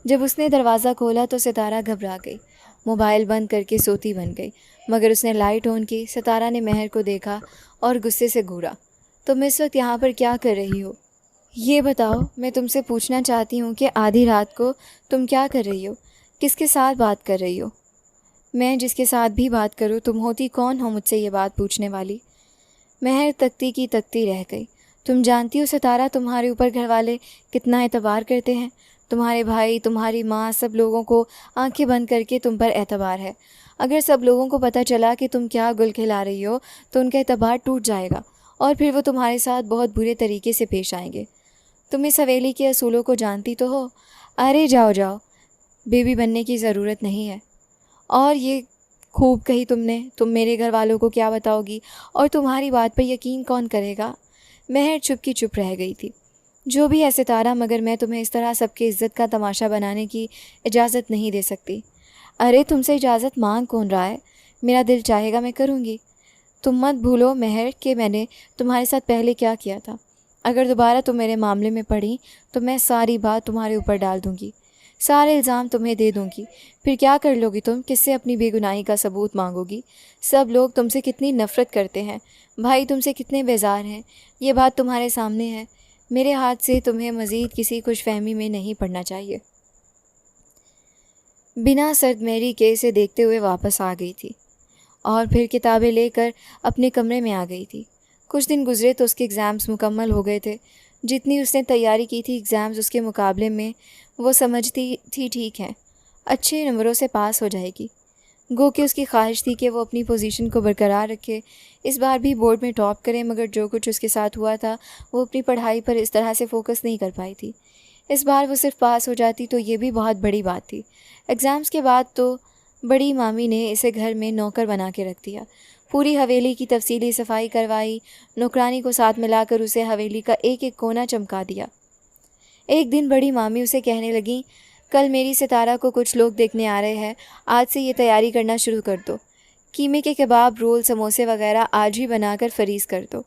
Speaker 1: जब उसने दरवाज़ा खोला तो सितारा घबरा गई, मोबाइल बंद करके सोती बन गई। मगर उसने लाइट ऑन की। सितारा ने महर को देखा और गुस्से से घूरा। तुम इस वक्त यहाँ पर क्या कर रही हो? ये बताओ, मैं तुमसे पूछना चाहती हूँ कि आधी रात को तुम क्या कर रही हो? किसके साथ बात कर रही हो? मैं जिसके साथ भी बात करूँ, तुम होती कौन हो मुझसे ये बात पूछने वाली? महर तकती की तकती रह गई। तुम जानती हो सितारा, तुम्हारे ऊपर घर वाले कितना एतबार करते हैं। तुम्हारे भाई, तुम्हारी माँ, सब लोगों को आंखें बंद करके तुम पर एतबार है। अगर सब लोगों को पता चला कि तुम क्या गुल खिला रही हो तो उनका एतबार टूट जाएगा और फिर वो तुम्हारे साथ बहुत बुरे तरीके से पेश आएंगे। तुम इस हवेली के असूलों को जानती तो हो। अरे जाओ जाओ, बेबी बनने की ज़रूरत नहीं है। और ये खूब कही तुमने। तुम मेरे घर वालों को क्या बताओगी और तुम्हारी बात पर यकीन कौन करेगा? महर चुप की चुप रह गई थी। जो भी है सितारा, मगर मैं तुम्हें इस तरह सबकी इज्जत का तमाशा बनाने की इजाज़त नहीं दे सकती। अरे तुमसे इजाज़त मांग कौन रहा है? मेरा दिल चाहेगा मैं करूँगी। तुम मत भूलो महर कि मैंने तुम्हारे साथ पहले क्या किया था। अगर दोबारा तुम मेरे मामले में पड़ी तो मैं सारी बात तुम्हारे ऊपर डाल दूँगी, सारे इल्ज़ाम तुम्हें दे दूँगी। फिर क्या कर लोगी तुम? किससे अपनी बेगुनाही का सबूत मांगोगी? सब लोग तुमसे कितनी नफ़रत करते हैं, भाई तुमसे कितने बेजार हैं, ये बात तुम्हारे सामने है। मेरे हाथ से तुम्हें मज़ीद किसी खुशफहमी में नहीं पड़ना चाहिए। बिना सरदमेरी के इसे देखते हुए वापस आ गई थी और फिर किताबें लेकर अपने कमरे में आ गई थी। कुछ दिन गुजरे तो उसके एग्ज़ाम्स मुकम्मल हो गए थे। जितनी उसने तैयारी की थी एग्ज़ाम्स उसके मुकाबले में, वो समझती थी ठीक है, अच्छे नंबरों से पास हो जाएगी। गो कि उसकी ख्वाहिश थी कि वो अपनी पोजीशन को बरकरार रखे, इस बार भी बोर्ड में टॉप करे। मगर जो कुछ उसके साथ हुआ था वो अपनी पढ़ाई पर इस तरह से फोकस नहीं कर पाई थी। इस बार वो सिर्फ पास हो जाती तो ये भी बहुत बड़ी बात थी। एग्ज़ाम्स के बाद तो बड़ी मामी ने इसे घर में नौकर बना के रख दिया। पूरी हवेली की तफसीली सफाई करवाई, नौकरानी को साथ मिलाकर उसे हवेली का एक एक कोना चमका दिया। एक दिन बड़ी मामी उसे कहने लगी, कल मेरी सितारा को कुछ लोग देखने आ रहे हैं, आज से ये तैयारी करना शुरू कर दो। कीमे के कबाब, रोल, समोसे वगैरह आज ही बनाकर फरीज़ कर दो।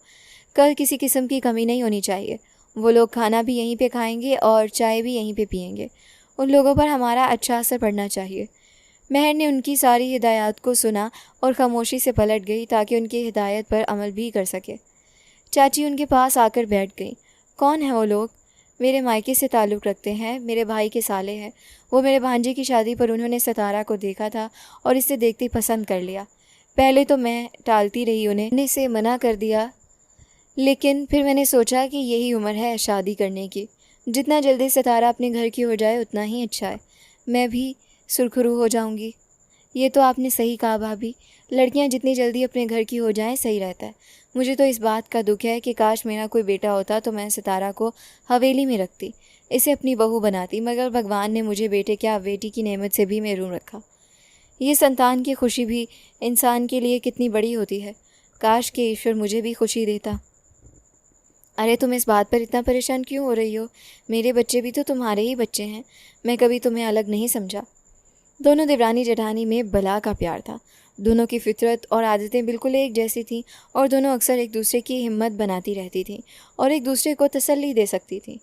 Speaker 1: कल किसी किस्म की कमी नहीं होनी चाहिए। वो लोग खाना भी यहीं पे खाएंगे और चाय भी यहीं पे पिएंगे। उन लोगों पर हमारा अच्छा असर पड़ना चाहिए। महर ने उनकी सारी हिदायत को सुना और खामोशी से पलट गई ताकि उनकी हिदायत पर अमल भी कर सके। चाची उनके पास आकर बैठ गई। कौन है वो लोग? मेरे मायके से ताल्लुक़ रखते हैं, मेरे भाई के साले हैं। वो मेरे भांजे की शादी पर उन्होंने सितारा को देखा था और इसे देखते पसंद कर लिया। पहले तो मैं टालती रही, उन्हें से मना कर दिया, लेकिन फिर मैंने सोचा कि यही उम्र है शादी करने की। जितना जल्दी सितारा अपने घर की हो जाए उतना ही अच्छा है। मैं भी सुरखरू हो जाऊंगी। ये तो आपने सही कहा भाभी, लड़कियां जितनी जल्दी अपने घर की हो जाएं सही रहता है। मुझे तो इस बात का दुख है कि काश मेरा कोई बेटा होता तो मैं सितारा को हवेली में रखती, इसे अपनी बहू बनाती, मगर भगवान ने मुझे बेटे क्या बेटी की नेमत से भी महरूम रखा। ये संतान की खुशी भी इंसान के लिए कितनी बड़ी होती है। काश के ईश्वर मुझे भी खुशी देता। अरे तुम इस बात पर इतना परेशान क्यों हो रही हो? मेरे बच्चे भी तो तुम्हारे ही बच्चे हैं। मैं कभी तुम्हें अलग नहीं समझा। दोनों देवरानी जेठानी में बला का प्यार था। दोनों की फितरत और आदतें बिल्कुल एक जैसी थीं और दोनों अक्सर एक दूसरे की हिम्मत बनाती रहती थीं और एक दूसरे को तसल्ली दे सकती थीं।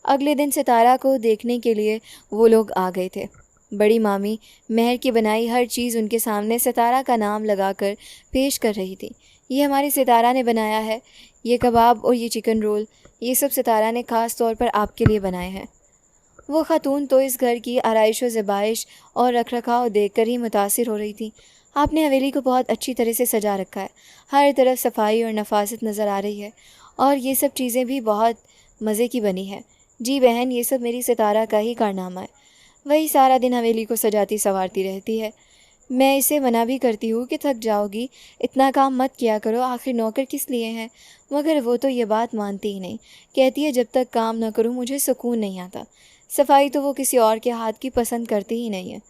Speaker 1: अगले दिन सितारा को देखने के लिए वो लोग आ गए थे। बड़ी मामी महर की बनाई हर चीज़ उनके सामने सितारा का नाम लगाकर पेश कर रही थी। ये हमारी सितारा ने बनाया है, ये कबाब और ये चिकन रोल, ये सब सितारा ने ख़ास तौर पर आपके लिए बनाए हैं। वो खातून तो इस घर की आराइश व ज़बाइश और रख रखाव देखकर ही मुतासिर हो रही थी। आपने हवेली को बहुत अच्छी तरह से सजा रखा है, हर तरफ सफाई और नफासत नज़र आ रही है और ये सब चीज़ें भी बहुत मज़े की बनी है। जी बहन, ये सब मेरी सितारा का ही कारनामा है। वही सारा दिन हवेली को सजाती संवारती रहती है। मैं इसे मना भी करती हूँ कि थक जाओगी, इतना काम मत किया करो, आखिर नौकर किस लिए हैं। मगर वो तो ये बात मानती ही नहीं, कहती है जब तक काम न करूँ मुझे सुकून नहीं आता। सफाई तो वो किसी और के हाथ की पसंद करती ही नहीं है।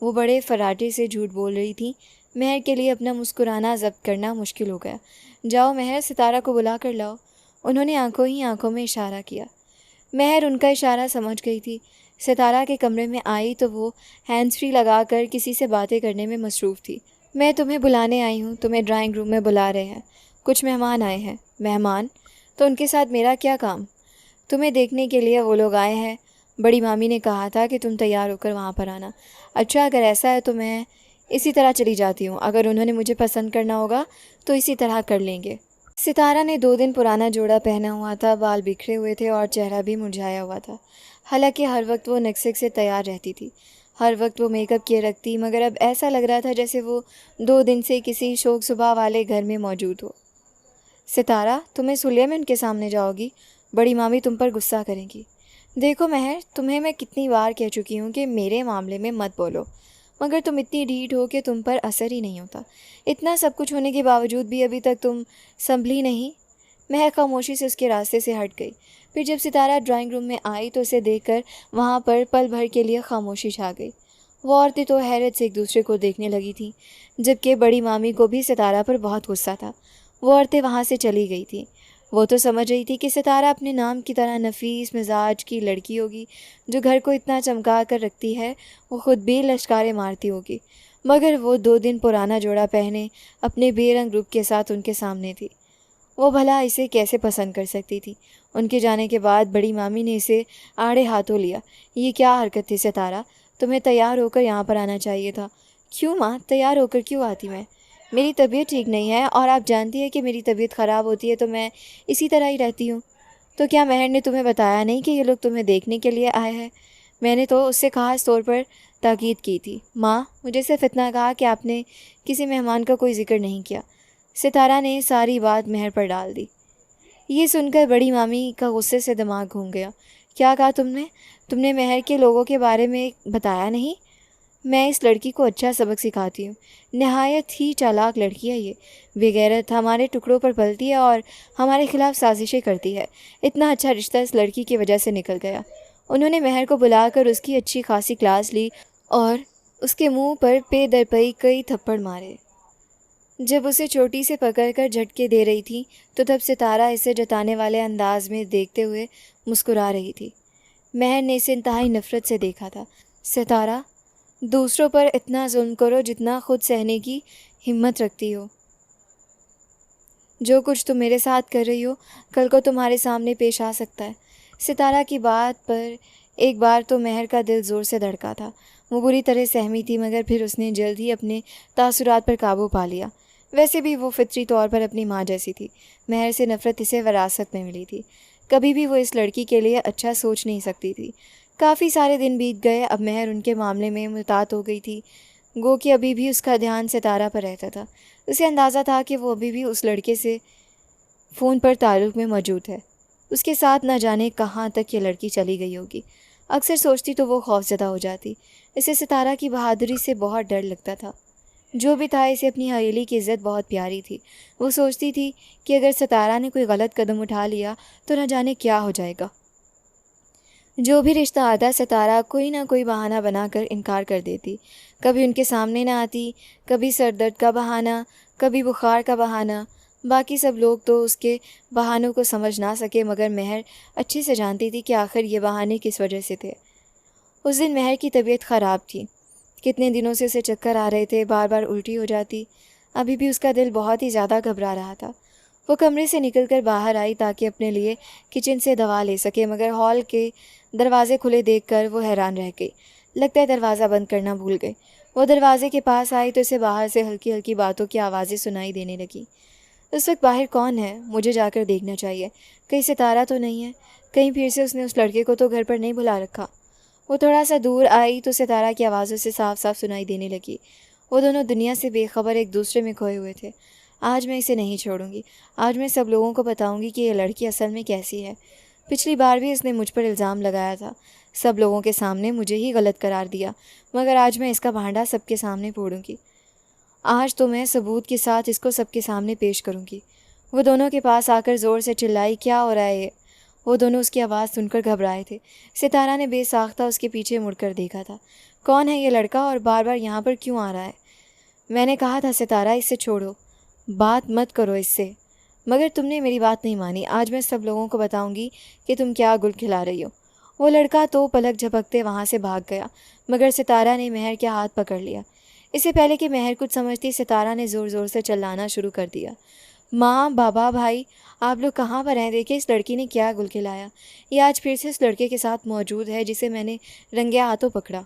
Speaker 1: वो बड़े फराटे से झूठ बोल रही थी। महर के लिए अपना मुस्कुराना ज़ब्त करना मुश्किल हो गया। जाओ महर, सितारा को बुला कर लाओ। उन्होंने आंखों ही आंखों में इशारा किया। महर उनका इशारा समझ गई थी। सितारा के कमरे में आई तो वो हैंड्स फ्री लगाकर किसी से बातें करने में मसरूफ़ थी। मैं तुम्हें बुलाने आई हूँ, तुम्हें ड्राइंग रूम में बुला रहे हैं, कुछ मेहमान आए हैं। मेहमान? तो उनके साथ मेरा क्या काम? तुम्हें देखने के लिए वो लोग आए हैं। बड़ी मामी ने कहा था कि तुम तैयार होकर वहाँ पर आना। अच्छा, अगर ऐसा है तो मैं इसी तरह चली जाती हूँ। अगर उन्होंने मुझे पसंद करना होगा तो इसी तरह कर लेंगे। सितारा ने 2 दिन पुराना जोड़ा पहना हुआ था, बाल बिखरे हुए थे और चेहरा भी मुरझाया हुआ था। हालांकि हर वक्त वो नक्शे से तैयार रहती थी, हर वक्त वो मेकअप किए रखती, मगर अब ऐसा लग रहा था जैसे वो 2 दिन से किसी शोक सुबह वाले घर में मौजूद हो। सितारा, तुम्हें सुलिया में उनके सामने जाओगी? बड़ी मामी तुम पर गुस्सा करेंगी। देखो महर, तुम्हें मैं कितनी बार कह चुकी हूँ कि मेरे मामले में मत बोलो, मगर तुम इतनी ढीठ हो कि तुम पर असर ही नहीं होता। इतना सब कुछ होने के बावजूद भी अभी तक तुम संभली नहीं। महर खामोशी से उसके रास्ते से हट गई। फिर जब सितारा ड्राइंग रूम में आई तो उसे देखकर वहाँ पर पल भर के लिए खामोशी छा गई। वो औरतें तो हैरत से एक दूसरे को देखने लगी थीं, जबकि बड़ी मामी को भी सितारा पर बहुत गुस्सा था। वो औरतें वहाँ से चली गई थीं। वो तो समझ रही थी कि सितारा अपने नाम की तरह नफीस मिजाज की लड़की होगी, जो घर को इतना चमका कर रखती है, वो खुद भी लश्कारे मारती होगी। मगर वो 2 दिन पुराना जोड़ा पहने अपने बेरंग रूप के साथ उनके सामने थी। वो भला इसे कैसे पसंद कर सकती थी? उनके जाने के बाद बड़ी मामी ने इसे आड़े हाथों लिया। ये क्या हरकत थी सितारा? तुम्हें तैयार होकर यहाँ पर आना चाहिए था। क्यों माँ, तैयार होकर क्यों आती मैं? मेरी तबीयत ठीक नहीं है और आप जानती है कि मेरी तबीयत ख़राब होती है तो मैं इसी तरह ही रहती हूँ। तो क्या महर ने तुम्हें बताया नहीं कि ये लोग तुम्हें देखने के लिए आए हैं? मैंने तो उससे ख़ास तौर पर ताकीद की थी। माँ, मुझे सिर्फ इतना कहा कि आपने किसी मेहमान का कोई जिक्र नहीं किया। सितारा ने सारी बात महर पर डाल दी। ये सुनकर बड़ी मामी का गुस्से से दिमाग घूम गया। क्या कहा तुमने? तुमने महर के लोगों के बारे में बताया नहीं? मैं इस लड़की को अच्छा सबक सिखाती हूँ। नहायत ही चालाक लड़की है ये। बेगैरत, हमारे टुकड़ों पर पलती है और हमारे खिलाफ साजिशें करती है। इतना अच्छा रिश्ता इस लड़की की वजह से निकल गया। उन्होंने महर को बुलाकर उसकी अच्छी खासी क्लास ली और उसके मुंह पर पे दर पई कई थप्पड़ मारे। जब उसे चोटी से पकड़कर झटके दे रही थी तो तब सितारा इसे जताने वाले अंदाज में देखते हुए मुस्कुरा रही थी। महर ने इसे इंतहाई नफरत से देखा था। सितारा, दूसरों पर इतना जुल्म करो जितना खुद सहने की हिम्मत रखती हो। जो कुछ तुम मेरे साथ कर रही हो कल को तुम्हारे सामने पेश आ सकता है। सितारा की बात पर एक बार तो महर का दिल ज़ोर से धड़का था। वो बुरी तरह सहमी थी, मगर फिर उसने जल्द ही अपने तासुरात पर काबू पा लिया। वैसे भी वो फितरी तौर पर अपनी माँ जैसी थी। महर से नफ़रत इसे विरासत में मिली थी। कभी भी वो इस लड़की के लिए अच्छा सोच नहीं सकती थी। काफ़ी सारे दिन बीत गए। अब महर उनके मामले में मुहतात हो गई थी। गो कि अभी भी उसका ध्यान सितारा पर रहता था। उसे अंदाज़ा था कि वो अभी भी उस लड़के से फ़ोन पर ताल्लुक़ में मौजूद है। उसके साथ न जाने कहाँ तक ये लड़की चली गई होगी। अक्सर सोचती तो वो खौफज़दा हो जाती। इसे सितारा की बहादुरी से बहुत डर लगता था। जो भी था, इसे अपनी हवेली की इज़्ज़त बहुत प्यारी थी। वो सोचती थी कि अगर सितारा ने कोई गलत कदम उठा लिया तो न जाने क्या हो जाएगा। जो भी रिश्ता आता सितारा कोई ना कोई बहाना बनाकर इनकार कर देती। कभी उनके सामने ना आती, कभी सर दर्द का बहाना, कभी बुखार का बहाना। बाकी सब लोग तो उसके बहानों को समझ ना सके, मगर महर अच्छे से जानती थी कि आखिर ये बहाने किस वजह से थे। उस दिन महर की तबीयत ख़राब थी। कितने दिनों से उसे चक्कर आ रहे थे, बार बार उल्टी हो जाती। अभी भी उसका दिल बहुत ही ज़्यादा घबरा रहा था। वो कमरे से निकलकर बाहर आई ताकि अपने लिए किचन से दवा ले सके, मगर हॉल के दरवाजे खुले देखकर वो हैरान रह गई। लगता है दरवाज़ा बंद करना भूल गई। वो दरवाजे के पास आई तो उसे बाहर से हल्की हल्की बातों की आवाज़ें सुनाई देने लगी। उस वक्त बाहर कौन है? मुझे जाकर देखना चाहिए। कहीं सितारा तो नहीं है? कहीं फिर से उसने उस लड़के को तो घर पर नहीं बुला रखा। वो थोड़ा सा दूर आई तो सितारा की आवाज़ उसे साफ साफ सुनाई देने लगी। वो दोनों दुनिया से बेखबर एक दूसरे में खोए हुए थे। आज मैं इसे नहीं छोड़ूंगी। आज मैं सब लोगों को बताऊंगी कि ये लड़की असल में कैसी है। पिछली बार भी इसने मुझ पर इल्ज़ाम लगाया था, सब लोगों के सामने मुझे ही गलत करार दिया, मगर आज मैं इसका भांडा सबके सामने फोड़ूंगी। आज तो मैं सबूत के साथ इसको सबके सामने पेश करूंगी। वो दोनों के पास आकर ज़ोर से चिल्लाई, क्या हो रहा है ये? वो दोनों उसकी आवाज़ सुनकर घबराए थे। सितारा ने बेसाख्ता उसके पीछे मुड़कर देखा था। कौन है ये लड़का और बार बार यहाँ पर क्यों आ रहा है? मैंने कहा था सितारा, इससे छोड़ो, बात मत करो इससे।
Speaker 2: मगर तुमने मेरी बात नहीं मानी। आज मैं सब लोगों को बताऊंगी कि तुम क्या गुल खिला रही हो। वो लड़का तो पलक झपकते वहाँ से भाग गया, मगर सितारा ने महर के हाथ पकड़ लिया। इससे पहले कि महर कुछ समझती, सितारा ने ज़ोर ज़ोर से चिल्लाना शुरू कर दिया। माँ, बाबा, भाई, आप लोग कहाँ पर हैं? देखिए इस लड़की ने क्या गुल खिलाया। ये आज फिर से इस लड़के के साथ मौजूद है जिसे मैंने रंगे हाथों पकड़ा।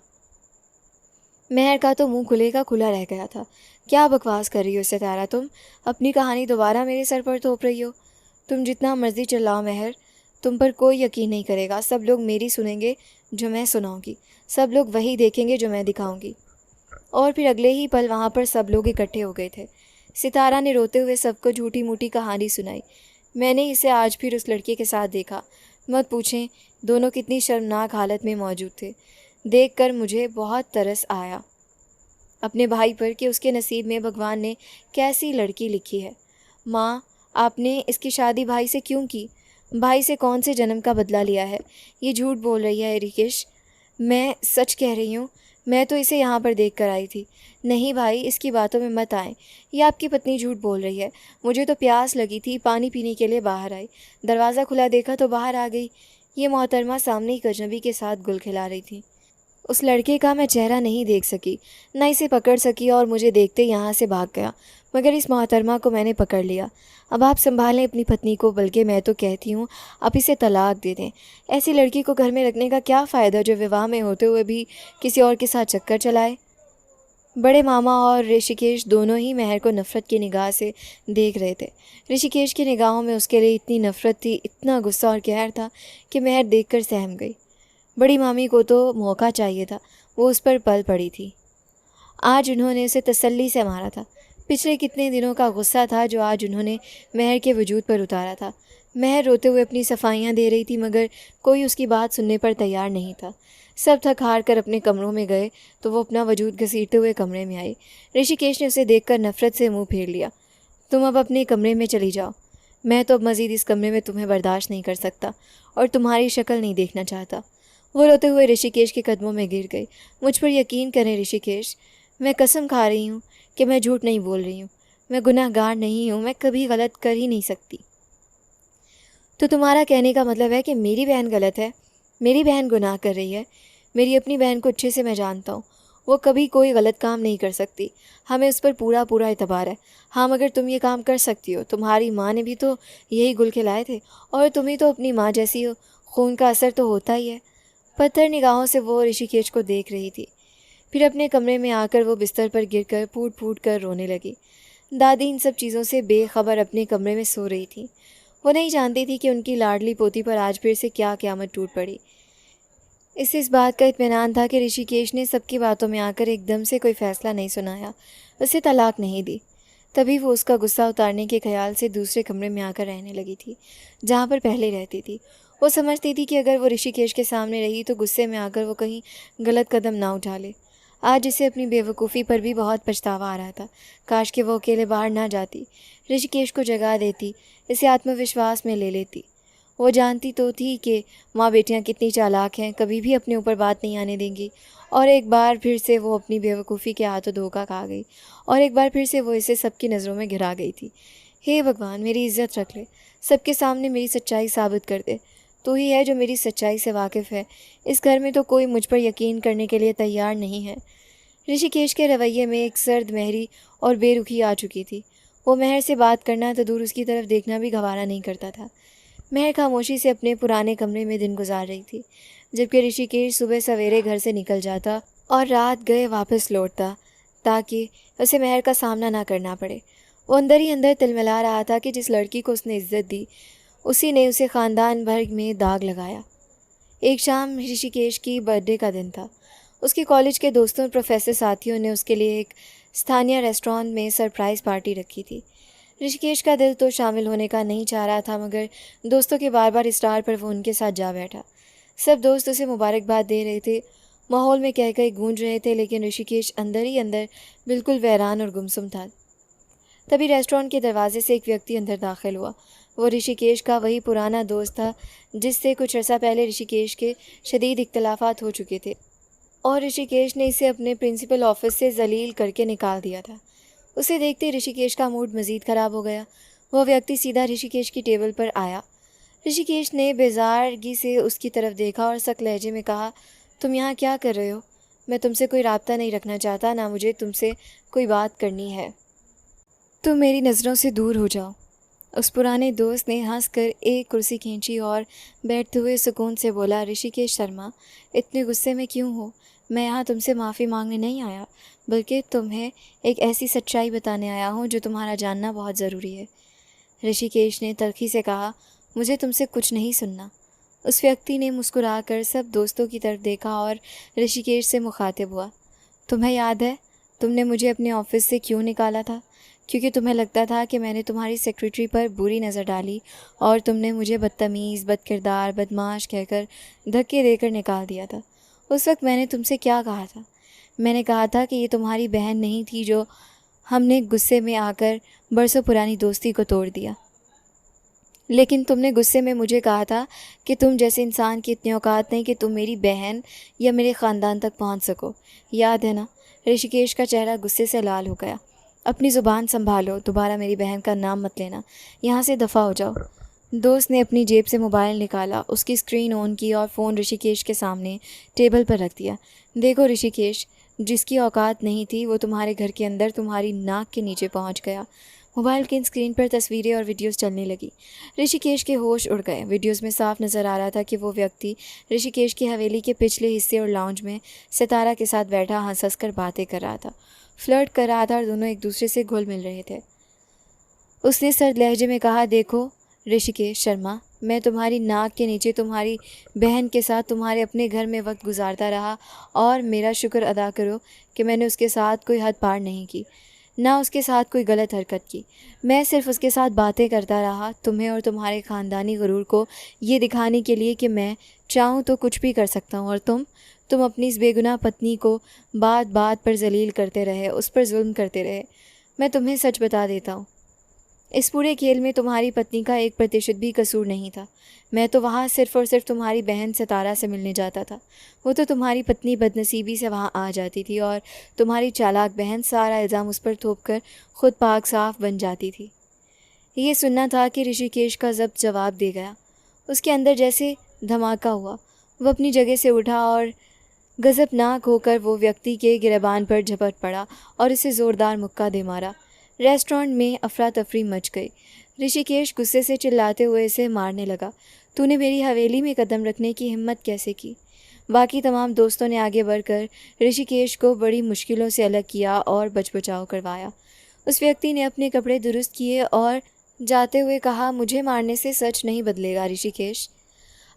Speaker 2: महर का तो मुंह खुले का खुला रह गया था। क्या बकवास कर रही हो सितारा तुम? अपनी कहानी दोबारा मेरे सर पर थोप रही हो। तुम जितना मर्जी चिल्लाओ महर, तुम पर कोई यकीन नहीं करेगा। सब लोग मेरी सुनेंगे जो मैं सुनाऊंगी, सब लोग वही देखेंगे जो मैं दिखाऊंगी। और फिर अगले ही पल वहाँ पर सब लोग इकट्ठे हो गए थे। सितारा ने रोते हुए सबको झूठी मूठी कहानी सुनाई। मैंने इसे आज फिर उस लड़के के साथ देखा। मत पूछें दोनों कितनी शर्मनाक हालत में मौजूद थे। देखकर मुझे बहुत तरस आया अपने भाई पर कि उसके नसीब में भगवान ने कैसी लड़की लिखी है। माँ, आपने इसकी शादी भाई से क्यों की? भाई से कौन से जन्म का बदला लिया है? ये झूठ बोल रही है ऋषिकेश। मैं सच कह रही हूँ, मैं तो इसे यहाँ पर देख कर आई थी। नहीं भाई, इसकी बातों में मत आए। ये आपकी पत्नी झूठ बोल रही है। मुझे तो प्यास लगी थी, पानी पीने के लिए बाहर आई। दरवाज़ा खुला देखा तो बाहर आ गई। ये मोहतरमा सामने एक अजनबी के साथ गुल खिला रही थी। उस लड़के का मैं चेहरा नहीं देख सकी, न इसे पकड़ सकी, और मुझे देखते यहाँ से भाग गया। मगर इस मोहतरमा को मैंने पकड़ लिया। अब आप संभालें अपनी पत्नी को, बल्कि मैं तो कहती हूँ आप इसे तलाक दे दें। ऐसी लड़की को घर में रखने का क्या फ़ायदा जो विवाह में होते हुए भी किसी और के साथ चक्कर चलाए। बड़े मामा और ऋषिकेश दोनों ही महर को नफ़रत की निगाह से देख रहे थे। ऋषिकेश की निगाहों में उसके लिए इतनी नफ़रत थी, इतना गुस्सा और कहर था कि महर देखकर सहम गई। बड़ी मामी को तो मौका चाहिए था, वो उस पर पल पड़ी थी। आज उन्होंने उसे तसल्ली से मारा था। पिछले कितने दिनों का गुस्सा था जो आज उन्होंने महर के वजूद पर उतारा था। महर रोते हुए अपनी सफाइयाँ दे रही थी, मगर कोई उसकी बात सुनने पर तैयार नहीं था। सब थक हार कर अपने कमरों में गए तो वो अपना वजूद घसीटते हुए कमरे में आई। ऋषिकेश ने उसे देखकर नफरत से मुंह फेर लिया। तुम अब अपने कमरे में चली जाओ। मैं तो अब मज़ीद इस कमरे में तुम्हें बर्दाश्त नहीं कर सकता और तुम्हारी शक्ल नहीं देखना चाहता। वो रोते हुए ऋषिकेश के कदमों में गिर गई। मुझ पर यकीन करें ऋषिकेश, मैं कसम खा रही हूँ कि मैं झूठ नहीं बोल रही हूँ। मैं गुनहगार नहीं हूँ, मैं कभी गलत कर ही नहीं सकती। तो तुम्हारा कहने का मतलब है कि मेरी बहन गलत है, मेरी बहन गुनाह कर रही है? मेरी अपनी बहन को अच्छे से मैं जानता हूँ, वो कभी कोई गलत काम नहीं कर सकती। हमें उस पर पूरा पूरा एतबार है। हाँ, मगर तुम ये काम कर सकती हो। तुम्हारी माँ ने भी तो यही गुल खिलाए थे और तुम ही तो अपनी माँ जैसी हो। खून का असर तो होता ही है। पत्थर निगाहों से वो ऋषिकेश को देख रही थी। फिर अपने कमरे में आकर वो बिस्तर पर गिरकर फूट फूट कर रोने लगी। दादी इन सब चीज़ों से बेखबर अपने कमरे में सो रही थी। वो नहीं जानती थी कि उनकी लाडली पोती पर आज फिर से क्या क़यामत टूट पड़ी। इससे इस बात का इत्मीनान था कि ऋषिकेश ने सबकी बातों में आकर एकदम से कोई फ़ैसला नहीं सुनाया, उसे तलाक नहीं दी। तभी वो उसका गुस्सा उतारने के ख्याल से दूसरे कमरे में आकर रहने लगी थी, जहाँ पर पहले रहती थी। वो समझती थी कि अगर वो ऋषिकेश के सामने रही तो गुस्से में आकर वो कहीं गलत कदम ना उठा ले। आज इसे अपनी बेवकूफ़ी पर भी बहुत पछतावा आ रहा था। काश कि वो अकेले बाहर ना जाती, ऋषिकेश को जगा देती, इसे आत्मविश्वास में ले लेती। वो जानती तो थी कि माँ बेटियाँ कितनी चालाक हैं, कभी भी अपने ऊपर बात नहीं आने देंगी। और एक बार फिर से वो अपनी बेवकूफ़ी के हाथों धोखा खा गई, और एक बार फिर से वो इसे सबकी नज़रों में गिरा गई थी। हे भगवान, मेरी इज़्ज़त रख ले, सबके सामने मेरी सच्चाई साबित कर दे। तू ही है जो मेरी सच्चाई से वाकिफ़ है। इस घर में तो कोई मुझ पर यकीन करने के लिए तैयार नहीं है। ऋषिकेश के रवैये में एक सर्द महरी और बेरुखी आ चुकी थी। वो महर से बात करना तो दूर, उसकी तरफ देखना भी गवारा नहीं करता था। महर खामोशी से अपने पुराने कमरे में दिन गुजार रही थी, जबकि ऋषिकेश सुबह सवेरे घर से निकल जाता और रात गए वापस लौटता, ताकि उसे महर का सामना ना करना पड़े। वो अंदर ही अंदर तिलमिला रहा था कि जिस लड़की को उसने इज्जत दी, उसी ने उसे ख़ानदान भर में दाग लगाया। एक शाम ऋषिकेश की बर्थडे का दिन था। उसके कॉलेज के दोस्तों और प्रोफेसर साथियों ने उसके लिए एक स्थानीय रेस्टोरेंट में सरप्राइज़ पार्टी रखी थी। ऋषिकेश का दिल तो शामिल होने का नहीं चाह रहा था, मगर दोस्तों के बार बार इस्तार पर वो उनके साथ जा बैठा। सब दोस्त उसे मुबारकबाद दे रहे थे, माहौल में कह कह गूंज रहे थे, लेकिन ऋषिकेश अंदर ही अंदर बिल्कुल वीरान और गुमसुम था। तभी रेस्टोरेंट के दरवाजे से एक व्यक्ति अंदर दाखिल हुआ। वो ऋषिकेश का वही पुराना दोस्त था जिससे कुछ अर्सा पहले ऋषिकेश के शदीद इख्तलाफात हो चुके थे, और ऋषिकेश ने इसे अपने प्रिंसिपल ऑफिस से जलील करके निकाल दिया था। उसे देखते ऋषिकेश का मूड मज़ीद ख़राब हो गया। वह व्यक्ति सीधा ऋषिकेश की टेबल पर आया। ऋषिकेश ने बेजारगी से उसकी तरफ देखा और सख्त लहजे में कहा, तुम यहाँ क्या कर रहे हो? मैं तुमसे कोई राब्ता नहीं रखना चाहता, ना मुझे तुमसे कोई बात करनी है। तुम मेरी नज़रों से दूर हो जाओ। उस पुराने दोस्त ने हंसकर एक कुर्सी खींची और बैठते हुए सुकून से बोला, ऋषिकेश शर्मा, इतने गुस्से में क्यों हो? मैं यहाँ तुमसे माफ़ी मांगने नहीं आया, बल्कि तुम्हें एक ऐसी सच्चाई बताने आया हूँ जो तुम्हारा जानना बहुत ज़रूरी है। ऋषिकेश ने तल्खी से कहा, मुझे तुमसे कुछ नहीं सुनना। उस व्यक्ति ने मुस्कुराकर सब दोस्तों की तरफ देखा और ऋषिकेश से मुखातिब हुआ, तुम्हें याद है तुमने मुझे अपने ऑफिस से क्यों निकाला था? क्योंकि तुम्हें लगता था कि मैंने तुम्हारी सेक्रेटरी पर बुरी नज़र डाली और तुमने मुझे बदतमीज़, बदकिरदार, बदमाश कहकर धक्के देकर निकाल दिया था। उस वक्त मैंने तुमसे क्या कहा था? मैंने कहा था कि ये तुम्हारी बहन नहीं थी जो हमने गुस्से में आकर बरसों पुरानी दोस्ती को तोड़ दिया। लेकिन तुमने गुस्से में मुझे कहा था कि तुम जैसे इंसान की इतनी औकात नहीं कि तुम मेरी बहन या मेरे ख़ानदान तक पहुंच सको। याद है ना? ऋषिकेश का चेहरा गुस्से से लाल हो गया। अपनी ज़ुबान संभालो, दोबारा मेरी बहन का नाम मत लेना। यहाँ से दफ़ा हो जाओ। दोस्त ने अपनी जेब से मोबाइल निकाला, उसकी स्क्रीन ऑन की और फ़ोन ऋषिकेश के सामने टेबल पर रख दिया। देखो ऋषिकेश, जिसकी औकात नहीं थी वो तुम्हारे घर के अंदर तुम्हारी नाक के नीचे पहुँच गया। मोबाइल की स्क्रीन पर तस्वीरें और वीडियोस चलने लगी। ऋषिकेश के होश उड़ गए। वीडियोस में साफ नज़र आ रहा था कि वो व्यक्ति ऋषिकेश की हवेली के पिछले हिस्से और लाउंज में सितारा के साथ बैठा हंस हंस कर बातें कर रहा था, फ्लर्ट कर रहा था और दोनों एक दूसरे से घुल मिल रहे थे। उसने सर्द लहजे में कहा, देखो ऋषिकेश शर्मा, मैं तुम्हारी नाक के नीचे तुम्हारी बहन के साथ तुम्हारे अपने घर में वक्त गुजारता रहा और मेरा शुक्र अदा करो कि मैंने उसके साथ कोई हद पार नहीं की, ना उसके साथ कोई गलत हरकत की। मैं सिर्फ उसके साथ बातें करता रहा, तुम्हें और तुम्हारे ख़ानदानी गुरूर को ये दिखाने के लिए कि मैं चाहूँ तो कुछ भी कर सकता हूँ। और तुम अपनी इस बेगुनाह पत्नी को बात बात पर जलील करते रहे, उस पर जुल्म करते रहे। मैं तुम्हें सच बता देता हूँ, इस पूरे खेल में तुम्हारी पत्नी का 1% भी कसूर नहीं था। मैं तो वहाँ सिर्फ़ और सिर्फ तुम्हारी बहन सितारा से मिलने जाता था। वो तो तुम्हारी पत्नी बदनसीबी से वहाँ आ जाती थी और तुम्हारी चालाक बहन सारा इल्ज़ाम उस पर थोप कर ख़ुद पाक साफ बन जाती थी। ये सुनना था कि ऋषिकेश का ज़ब्त जवाब दे गया। उसके अंदर जैसे धमाका हुआ। वह अपनी जगह से उठा और गज़बनाक होकर वो व्यक्ति के गिरबान पर झपट पड़ा और इसे ज़ोरदार मुक्का दे मारा। रेस्टोरेंट में अफरा तफरी मच गई। ऋषिकेश गुस्से से चिल्लाते हुए इसे मारने लगा, तूने मेरी हवेली में कदम रखने की हिम्मत कैसे की? बाकी तमाम दोस्तों ने आगे बढ़कर ऋषिकेश को बड़ी मुश्किलों से अलग किया और बचाव करवाया। उस व्यक्ति ने अपने कपड़े दुरुस्त किए और जाते हुए कहा, मुझे मारने से सच नहीं बदलेगा ऋषिकेश।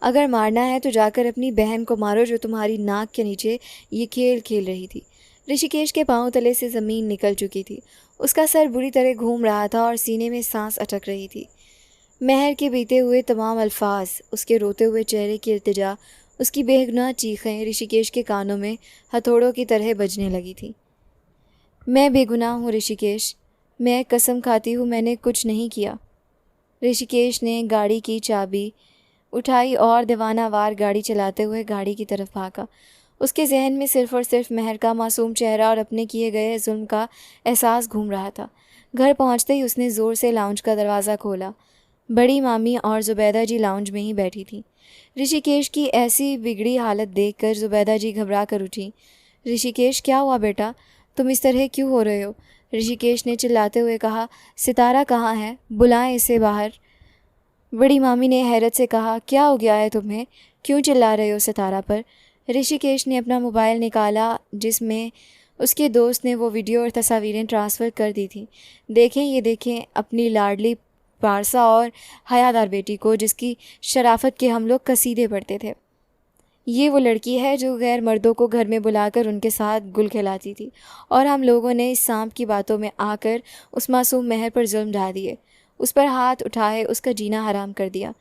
Speaker 2: अगर मारना है तो जाकर अपनी बहन को मारो जो तुम्हारी नाक के नीचे ये खेल खेल रही थी। ऋषिकेश के पांव तले से ज़मीन निकल चुकी थी। उसका सर बुरी तरह घूम रहा था और सीने में सांस अटक रही थी। महर के बीते हुए तमाम अल्फाज, उसके रोते हुए चेहरे की इल्तिजा, उसकी बेगुनाह चीखें ऋषिकेश के कानों में हथौड़ों की तरह बजने लगी थी। मैं बेगुनाह हूँ ऋषिकेश, मैं कसम खाती हूँ मैंने कुछ नहीं किया। ऋषिकेश ने गाड़ी की चाबी उठाई और दीवानावार गाड़ी चलाते हुए गाड़ी की तरफ भागा। उसके जहन में सिर्फ़ और सिर्फ महर का मासूम चेहरा और अपने किए गए जुल्म का एहसास घूम रहा था। घर पहुंचते ही उसने ज़ोर से लाउंज का दरवाज़ा खोला। बड़ी मामी और ज़ुबैदा जी लाउंज में ही बैठी थीं। ऋषिकेश की ऐसी बिगड़ी हालत देखकर ज़ुबैदा जी घबरा कर उठी। ऋषिकेश, क्या हुआ बेटा? तुम इस तरह क्यों हो रहे हो? ऋषिकेश ने चिल्लाते हुए कहा, सितारा कहाँ है? बुलाएं इसे बाहर। बड़ी मामी ने हैरत से कहा, क्या हो गया है तुम्हें? क्यों चिल्ला रहे हो सितारा पर? ऋषिकेश ने अपना मोबाइल निकाला जिसमें उसके दोस्त ने वो वीडियो और तस्वीरें ट्रांसफ़र कर दी थी। देखें, ये देखें अपनी लाडली पारसा और हयादार बेटी को जिसकी शराफत के हम लोग कसीदे पढ़ते थे। ये वो लड़की है जो गैर मर्दों को घर में बुलाकर उनके साथ गुल खिलाती थी और हम लोगों ने इस सांप की बातों में आकर उस मासूम महर पर जुल्म ढा दिए, उस पर हाथ उठाए, उसका जीना हराम कर दिया।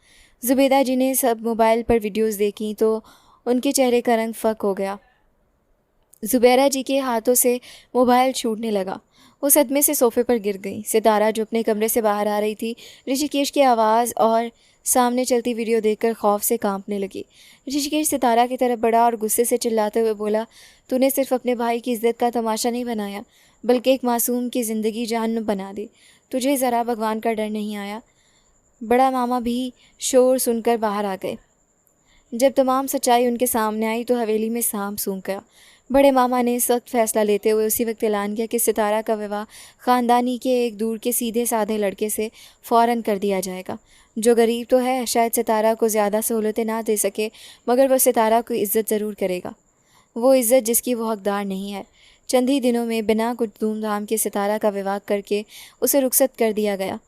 Speaker 2: ज़ुबैदा जी ने सब मोबाइल पर वीडियोस देखी तो उनके चेहरे का रंग फ़क हो गया। ज़ुबैरा जी के हाथों से मोबाइल छूटने लगा। वो सदमे से सोफ़े पर गिर गई। सितारा जो अपने कमरे से बाहर आ रही थी, ऋषिकेश की आवाज़ और सामने चलती वीडियो देखकर खौफ से कांपने लगी। ऋषिकेश सितारा की तरफ बढ़ा और गुस्से से चिल्लाते हुए बोला, तूने सिर्फ अपने भाई की इज्जत का तमाशा नहीं बनाया, बल्कि एक मासूम की ज़िंदगी जहन्नुम बना दी। तुझे ज़रा भगवान का डर नहीं आया? बड़ा मामा भी शोर सुनकर बाहर आ गए। जब तमाम सच्चाई उनके सामने आई तो हवेली में सांप सूंघ गया। बड़े मामा ने सख्त फैसला लेते हुए उसी वक्त ऐलान किया कि सितारा का विवाह ख़ानदानी के एक दूर के सीधे साधे लड़के से फ़ौरन कर दिया जाएगा, जो गरीब तो है, शायद सितारा को ज़्यादा सहूलतें ना दे सके, मगर वह सितारा को इज़्ज़त ज़रूर करेगा, वो इज़्ज़त जिसकी वो हकदार नहीं है। चंद ही दिनों में बिना कुछ धूमधाम के सितारा का विवाह करके उसे रुखसत कर दिया गया।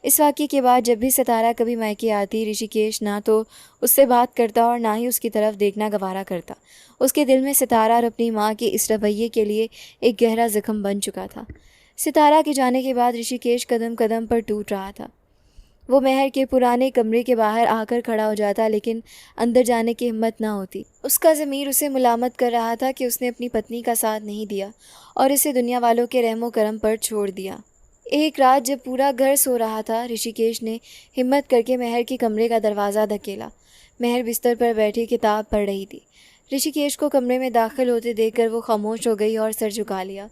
Speaker 2: इस वाक़ये के बाद जब भी सितारा कभी मायके आती, ऋषिकेश ना तो उससे बात करता और ना ही उसकी तरफ देखना गवारा करता। उसके दिल में सितारा और अपनी माँ के इस रवैये के लिए एक गहरा ज़ख्म बन चुका था। सितारा के जाने के बाद ऋषिकेश कदम कदम पर टूट रहा था। वो महर के पुराने कमरे के बाहर आकर खड़ा हो जाता, लेकिन अंदर जाने की हिम्मत ना होती। उसका ज़मीर उसे मुलामत कर रहा था कि उसने अपनी पत्नी का साथ नहीं दिया और इसे दुनिया वालों के रहमो करम पर छोड़ दिया। एक रात जब पूरा घर सो रहा था, ऋषिकेश ने हिम्मत करके महर के कमरे का दरवाज़ा धकेला। महर बिस्तर पर बैठी किताब पढ़ रही थी। ऋषिकेश को कमरे में दाखिल होते देखकर वो खामोश हो गई और सर झुका लिया।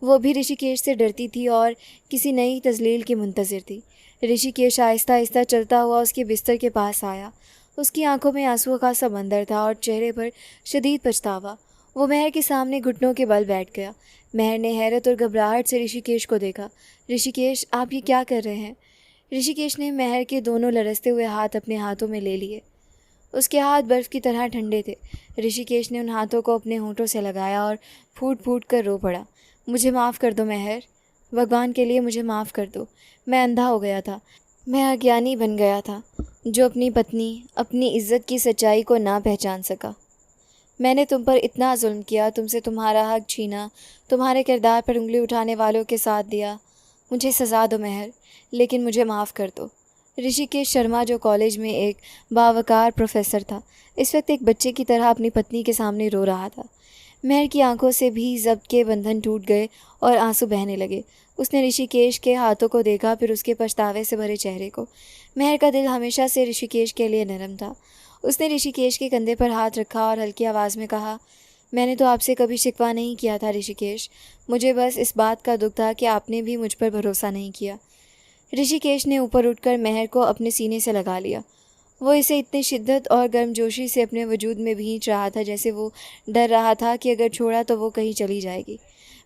Speaker 2: वो भी ऋषिकेश से डरती थी और किसी नई तजलील की मुंतज़िर थी। ऋषिकेश आहिस्ता आहिस्ता चलता हुआ उसके बिस्तर के पास आया। उसकी आंखों में आंसुओं का समंदर था और चेहरे पर शदीद पछतावा। वो महर के सामने घुटनों के बल बैठ गया। महर ने हैरत और घबराहट से ऋषिकेश को देखा। ऋषिकेश, आप ये क्या कर रहे हैं? ऋषिकेश ने महर के दोनों लरसते हुए हाथ अपने हाथों में ले लिए। उसके हाथ बर्फ़ की तरह ठंडे थे। ऋषिकेश ने उन हाथों को अपने होंठों से लगाया और फूट फूट कर रो पड़ा। मुझे माफ़ कर दो महर, भगवान के लिए मुझे माफ़ कर दो। मैं अंधा हो गया था, मैं अज्ञानी बन गया था, जो अपनी पत्नी, अपनी इज़्ज़त की सच्चाई को ना पहचान सका। मैंने तुम पर इतना जुल्म किया, तुमसे तुम्हारा हक छीना, तुम्हारे किरदार पर उंगली उठाने वालों के साथ दिया। मुझे सज़ा दो महर, लेकिन मुझे माफ़ कर दो। ऋषिकेश शर्मा, जो कॉलेज में एक बावकार प्रोफेसर था, इस वक्त एक बच्चे की तरह अपनी पत्नी के सामने रो रहा था। महर की आंखों से भी ज़ब्त के बंधन टूट गए और आंसू बहने लगे। उसने ऋषिकेश के हाथों को देखा, फिर उसके पछतावे से भरे चेहरे को। महर का दिल हमेशा से ऋषिकेश के लिए नरम था। उसने ऋषिकेश के कंधे पर हाथ रखा और हल्की आवाज़ में कहा, मैंने तो आपसे कभी शिकवा नहीं किया था ऋषिकेश, मुझे बस इस बात का दुख था कि आपने भी मुझ पर भरोसा नहीं किया। ऋषिकेश ने ऊपर उठकर महर को अपने सीने से लगा लिया। वो इसे इतनी शिद्दत और गर्मजोशी से अपने वजूद में भींच रहा था जैसे वो डर रहा था कि अगर छोड़ा तो वो कहीं चली जाएगी।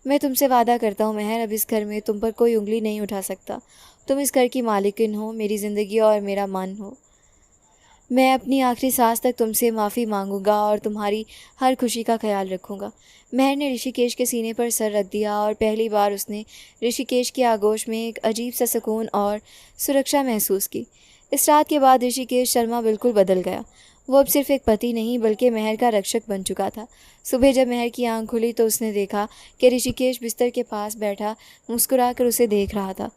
Speaker 2: मैं तुमसे वादा करता हूँ महर, अब इस घर में तुम पर कोई उंगली नहीं उठा सकता। तुम इस घर की मालिकिन हो, मेरी ज़िंदगी और मेरा मन हो। मैं अपनी आखिरी सांस तक तुमसे माफ़ी मांगूंगा और तुम्हारी हर खुशी का ख्याल रखूंगा। महर ने ऋषिकेश के सीने पर सर रख दिया और पहली बार उसने ऋषिकेश की आगोश में एक अजीब सा सुकून और सुरक्षा महसूस की। इस रात के बाद ऋषिकेश शर्मा बिल्कुल बदल गया। वो अब सिर्फ एक पति नहीं बल्कि महर का रक्षक बन चुका था। सुबह जब महर की आंख खुली तो उसने देखा कि ऋषिकेश बिस्तर के पास बैठा मुस्कुराकर उसे देख रहा था।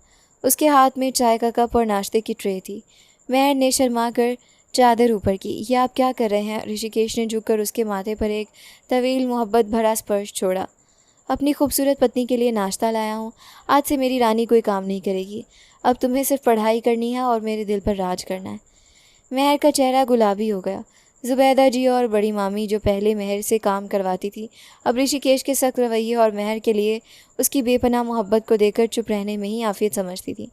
Speaker 2: उसके हाथ में चाय का कप और नाश्ते की ट्रे थी। महर ने शर्मा कर चादर ऊपर की। ये आप क्या कर रहे हैं? ऋषिकेश ने झुककर उसके माथे पर एक तवील मोहब्बत भरा स्पर्श छोड़ा। अपनी खूबसूरत पत्नी के लिए नाश्ता लाया हूँ। आज से मेरी रानी कोई काम नहीं करेगी। अब तुम्हें सिर्फ पढ़ाई करनी है और मेरे दिल पर राज करना है। महर का चेहरा गुलाबी हो गया। ज़ुबैदा जी और बड़ी मामी, जो पहले महर से काम करवाती थी, अब ऋषिकेश के सख्त रवैये और महर के लिए उसकी बेपनाह मोहब्बत को देखकर चुप रहने में ही आफियत समझती थी।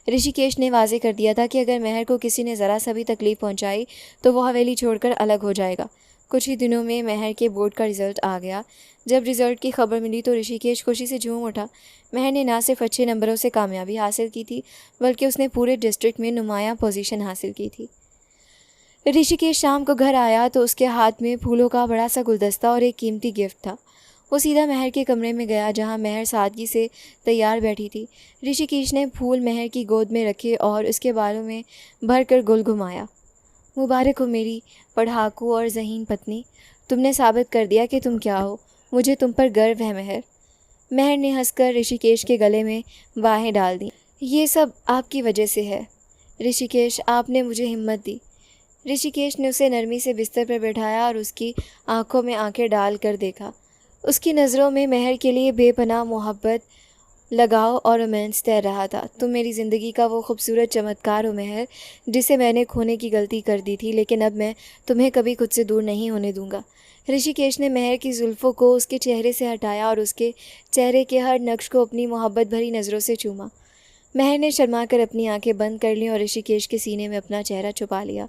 Speaker 2: ऋषिकेश ने वाजे कर दिया था कि अगर महर को किसी ने ज़रा सा भी तकलीफ़ पहुंचाई तो वो हवेली छोड़कर अलग हो जाएगा। कुछ ही दिनों में महर के बोर्ड का रिज़ल्ट आ गया। जब रिज़ल्ट की खबर मिली तो ऋषिकेश खुशी से झूम उठा। महर ने ना सिर्फ अच्छे नंबरों से कामयाबी हासिल की थी, बल्कि उसने पूरे डिस्ट्रिक्ट में नुमायाँ पोजीशन हासिल की थी। ऋषिकेश शाम को घर आया तो उसके हाथ में फूलों का बड़ा सा गुलदस्ता और एक कीमती गिफ्ट था। वो सीधा महर के कमरे में गया जहाँ महर सादगी से तैयार बैठी थी। ऋषिकेश ने फूल महर की गोद में रखे और उसके बालों में भर कर गुल घुमाया। मुबारक हो मेरी पढ़ाकू और ज़हीन पत्नी, तुमने साबित कर दिया कि तुम क्या हो। मुझे तुम पर गर्व है महर। महर ने हंसकर ऋषिकेश के गले में बाहें डाल दी। ये सब आपकी वजह से है ऋषिकेश, आपने मुझे हिम्मत दी। ऋषिकेश ने उसे नरमी से बिस्तर पर बैठाया और उसकी आंखों में आंखें डाल कर देखा। उसकी नज़रों में महर के लिए बेपनाह मोहब्बत लगाव और रोमांस तैर रहा था। तुम मेरी ज़िंदगी का वो खूबसूरत चमत्कार हो मेहर, जिसे मैंने खोने की गलती कर दी थी, लेकिन अब मैं तुम्हें कभी खुद से दूर नहीं होने दूंगा। ऋषिकेश ने मेहर की जुल्फ़ों को उसके चेहरे से हटाया और उसके चेहरे के हर नक्श को अपनी मोहब्बत भरी नज़रों से चूमा। मेहर ने शर्मा कर अपनी आंखें बंद कर लीं और ऋषिकेश के सीने में अपना चेहरा छुपा लिया।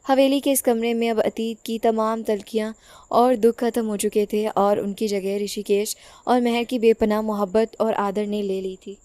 Speaker 2: हवेली के इस कमरे में अब अतीत की तमाम तलखियाँ और दुख खत्म हो चुके थे और उनकी जगह ऋषिकेश और मेहर की बेपनाह मोहब्बत और आदर ने ले ली थी।